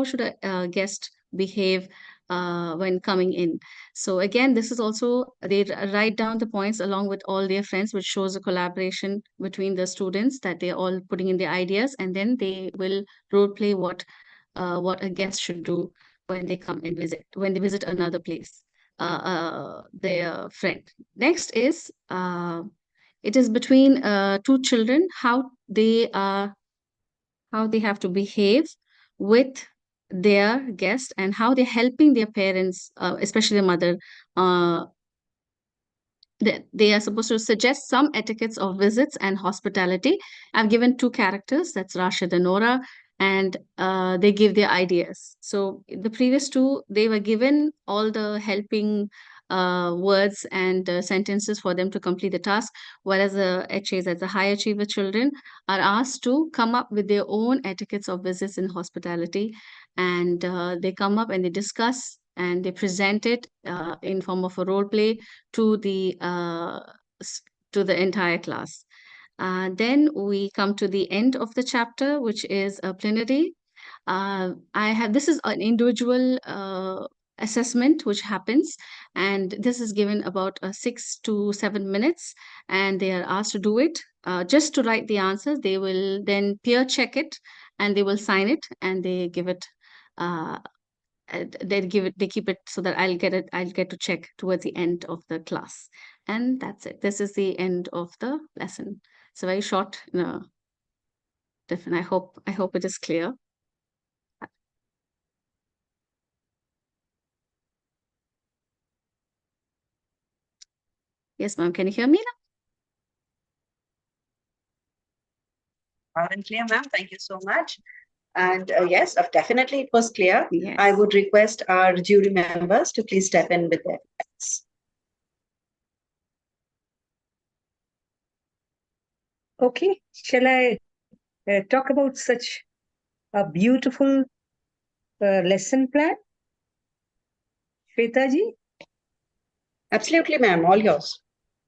should a guest behave when coming in? So again, this is also, they write down the points along with all their friends, which shows a collaboration between the students, that they're all putting in their ideas, and then they will role play what a guest should do when they come and when they visit another place, their friend. Next is, it is between two children, how they have to behave with their guest, and how they're helping their parents, especially the mother. They are supposed to suggest some etiquettes of visits and hospitality. I've given two characters, that's Rashid and Nora, and they give their ideas. So the previous two, they were given all the helping words and sentences for them to complete the task, whereas the HAs, as the high achiever children, are asked to come up with their own etiquettes of visits and hospitality, and they come up and they discuss and they present it in form of a role play to the entire class. Then we come to the end of the chapter, which is a plenary. This is an individual assessment which happens, and this is given about 6 to 7 minutes, and they are asked to do it, just to write the answers. They will then peer check it, and they will sign it, and they give it, they keep it so that I'll get to check towards the end of the class. And that's it. This is the end of the lesson. It's a very short, different. I hope it is clear. Yes, ma'am. Can you hear me now? Loud and clear, ma'am. Thank you so much. And yes, definitely it was clear. Yes. I would request our jury members to please step in with their facts. Okay, shall I talk about such a beautiful lesson plan, Shweta ji? Absolutely, ma'am. All yours.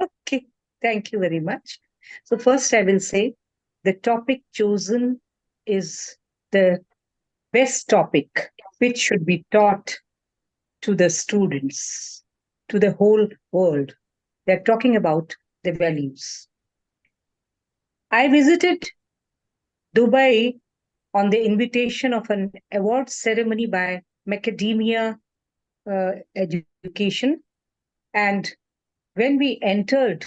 Okay, thank you very much. So first I will say the topic chosen is the best topic which should be taught to the students, to the whole world. They're talking about the values. I visited Dubai on the invitation of an award ceremony by Macadamia Education. And when we entered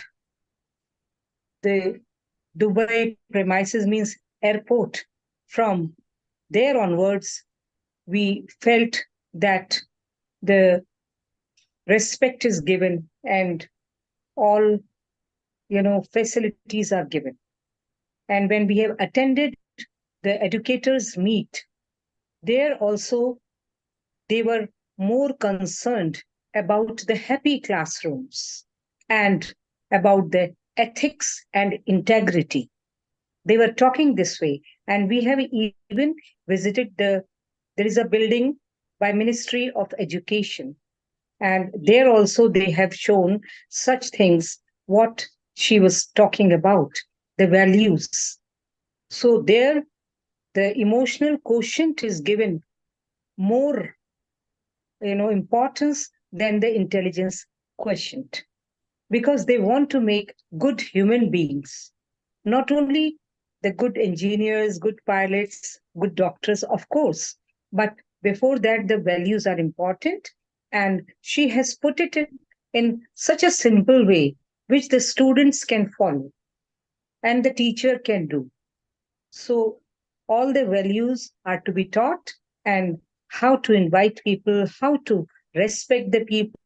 the Dubai premises, means airport, from there onwards, we felt that the respect is given and all, facilities are given. And when we have attended the educators meet, there also they were more concerned about the happy classrooms and about the ethics and integrity. They were talking this way. And we have even visited there is a building by Ministry of Education. And there also they have shown such things, what she was talking about, the values. So there, the emotional quotient is given more, importance than the intelligence quotient, because they want to make good human beings, not only the good engineers, good pilots, good doctors, of course, but before that, the values are important. And she has put it in such a simple way which the students can follow and the teacher can do. So all the values are to be taught, and how to invite people, how to respect the people.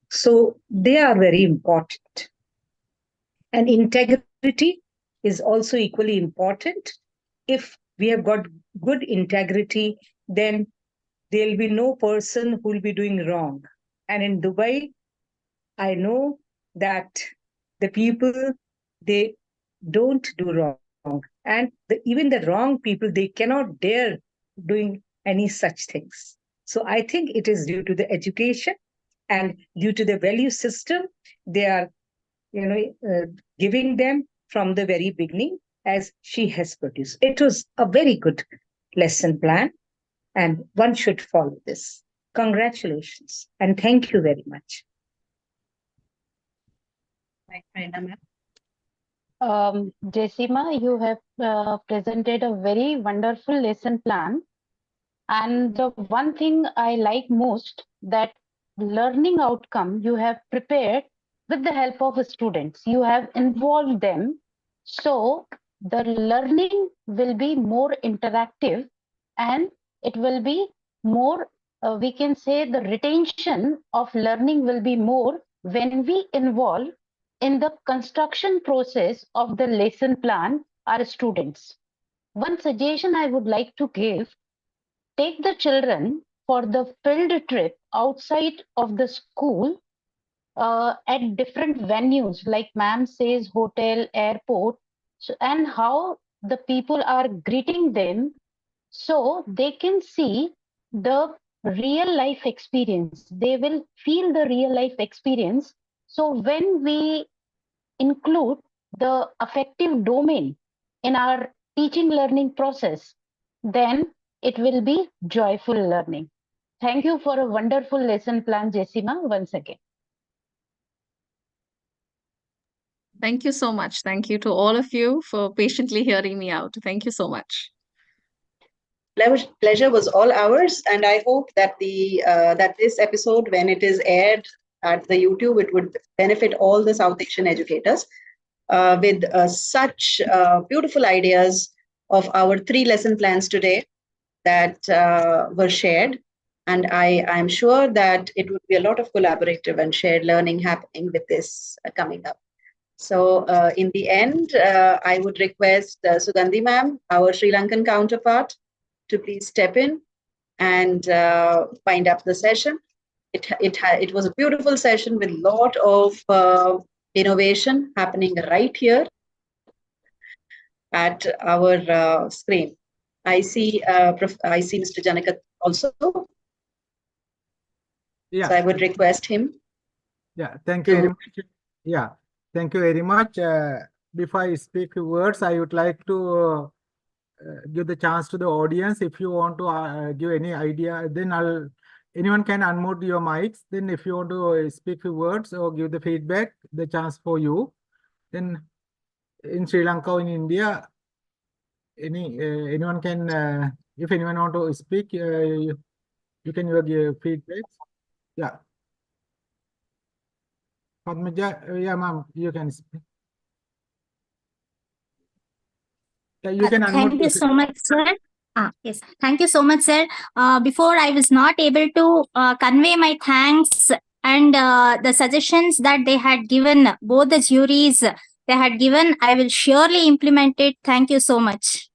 So they are very important. And integrity is also equally important. If we have got good integrity, then there'll be no person who will be doing wrong. And in Dubai, I know that the people, they don't do wrong. And even the wrong people, they cannot dare doing any such things. So I think it is due to the education and due to the value system they are, giving them from the very beginning, as she has produced. It was a very good lesson plan, and one should follow this. Congratulations, and thank you very much. Jessima, you have presented a very wonderful lesson plan. And the one thing I like most, that learning outcome you have prepared with the help of students. You have involved them. So the learning will be more interactive, and it will be more, we can say the retention of learning will be more when we involve in the construction process of the lesson plan our students. One suggestion I would like to give: take the children for the field trip outside of the school at different venues, like ma'am says, hotel, airport, and how the people are greeting them, so they can see the real life experience. They will feel the real life experience. So when we include the affective domain in our teaching learning process, then it will be joyful learning. Thank you for a wonderful lesson plan, Jessima, once again. Thank you so much. Thank you to all of you for patiently hearing me out. Thank you so much. Pleasure was all ours, and I hope that that this episode, when it is aired at the YouTube, it would benefit all the South Asian educators with such beautiful ideas of our 3 lesson plans today that were shared. And I'm sure that it would be a lot of collaborative and shared learning happening with this coming up. So in the end, I would request Sugandhi ma'am, our Sri Lankan counterpart, to please step in and wind up the session. It was a beautiful session with a lot of innovation happening right here at our screen. I see Mr. Janakat also. Yeah. So I would request him. Yeah, thank you very much. Yeah, thank you very much. Before I speak words, I would like to give the chance to the audience. If you want to give any idea, then anyone can unmute your mics. Then if you want to speak words or give the feedback, the chance for you. Then in Sri Lanka or in India, anyone can, if anyone want to speak, you can give feedback. Yeah. Padmaja, yeah, ma'am, you can speak. Yeah, you can unmute. Thank you so much, sir. Yes, thank you so much, sir. Before, I was not able to convey my thanks and the suggestions that they had given, both the juries they had given. I will surely implement it. Thank you so much.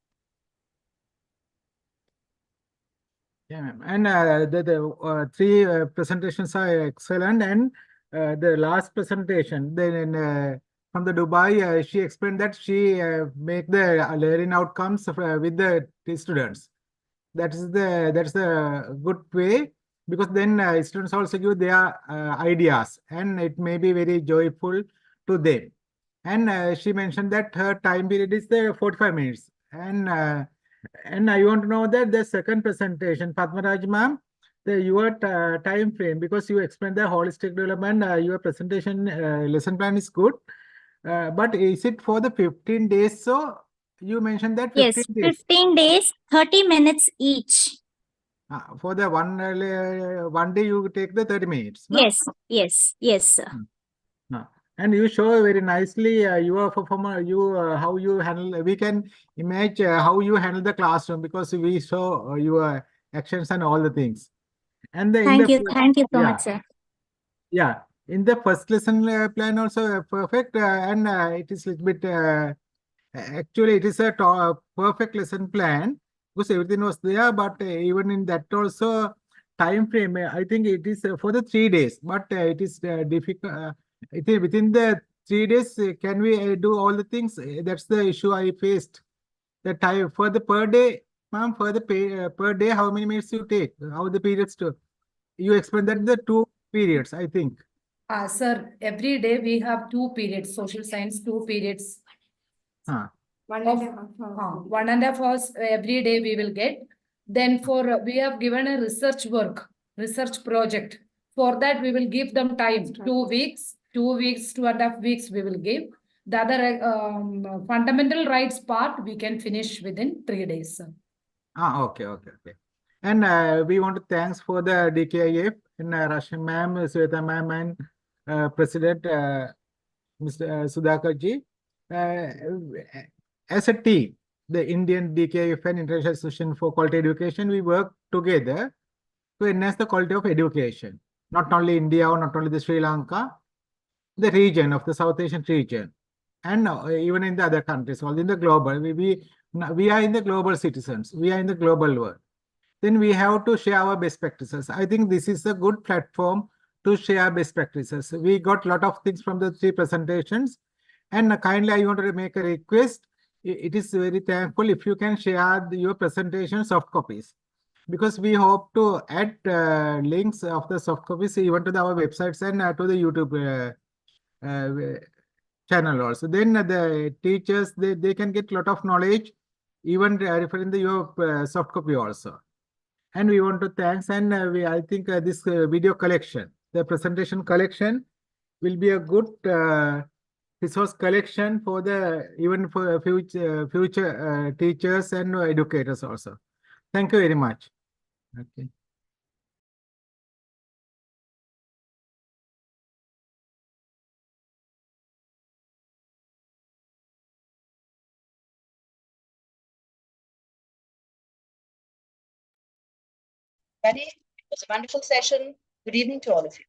Yeah, ma'am. And the 3 presentations are excellent. And the last presentation, then from the Dubai, she explained that she make the learning outcomes with the students. That's the good way, because then students also give their ideas, and it may be very joyful to them. And she mentioned that her time period is 45 minutes. And I want to know that the second presentation, Padmaraj ma'am, your time frame, because you explained the holistic development, your presentation lesson plan is good. But is it for the 15 days? So you mentioned that 15 Yes, days. 15 days, 30 minutes each. For the one day you take the 30 minutes, no? Yes, sir. And you show very nicely your performer, how you handle. We can imagine how you handle the classroom, because we saw your actions and all the things. And Thank you so yeah, much, sir. yeah. In the first lesson plan also perfect, and it is little bit. Actually, it is a perfect lesson plan because everything was there. But even in that also time frame, I think it is for the 3 days. But it is difficult. It is within the 3 days. Can we do all the things? That's the issue I faced. The time for the per day, ma'am. For the per day, how many minutes you take? How the periods to? You explained that the 2 periods, I think. Sir, every day we have 2 periods, social science, 2 periods. Huh. 1.5 hours. 1.5 hours every day we will get. Then for we have given a research work, research project. For that we will give them time, 2 weeks, 2.5 weeks we will give. The other fundamental rights part we can finish within 3 days, sir. Okay. And we want to thanks for the DKIF and Russian ma'am, Sweta ma'am, and President Mr. Sudhakarji. As a team, the Indian DKIF and International Association for Quality Education, we work together to enhance the quality of education. Not only India or not only the Sri Lanka, the region of the South Asian region, and even in the other countries, all in the global. We are in the global citizens. We are in the global world. Then we have to share our best practices. I think this is a good platform to share best practices. We got a lot of things from the 3 presentations, and kindly I want to make a request. It is very thankful if you can share your presentation soft copies, because we hope to add links of the soft copies even to our websites and to the YouTube channel also. Then the teachers, they can get a lot of knowledge, even referring to your soft copy also. And we want to thanks, and I think this video collection, the presentation collection, will be a good resource collection for the even for future teachers and educators also. Thank you very much. Okay. It was a wonderful session. Good evening to all of you.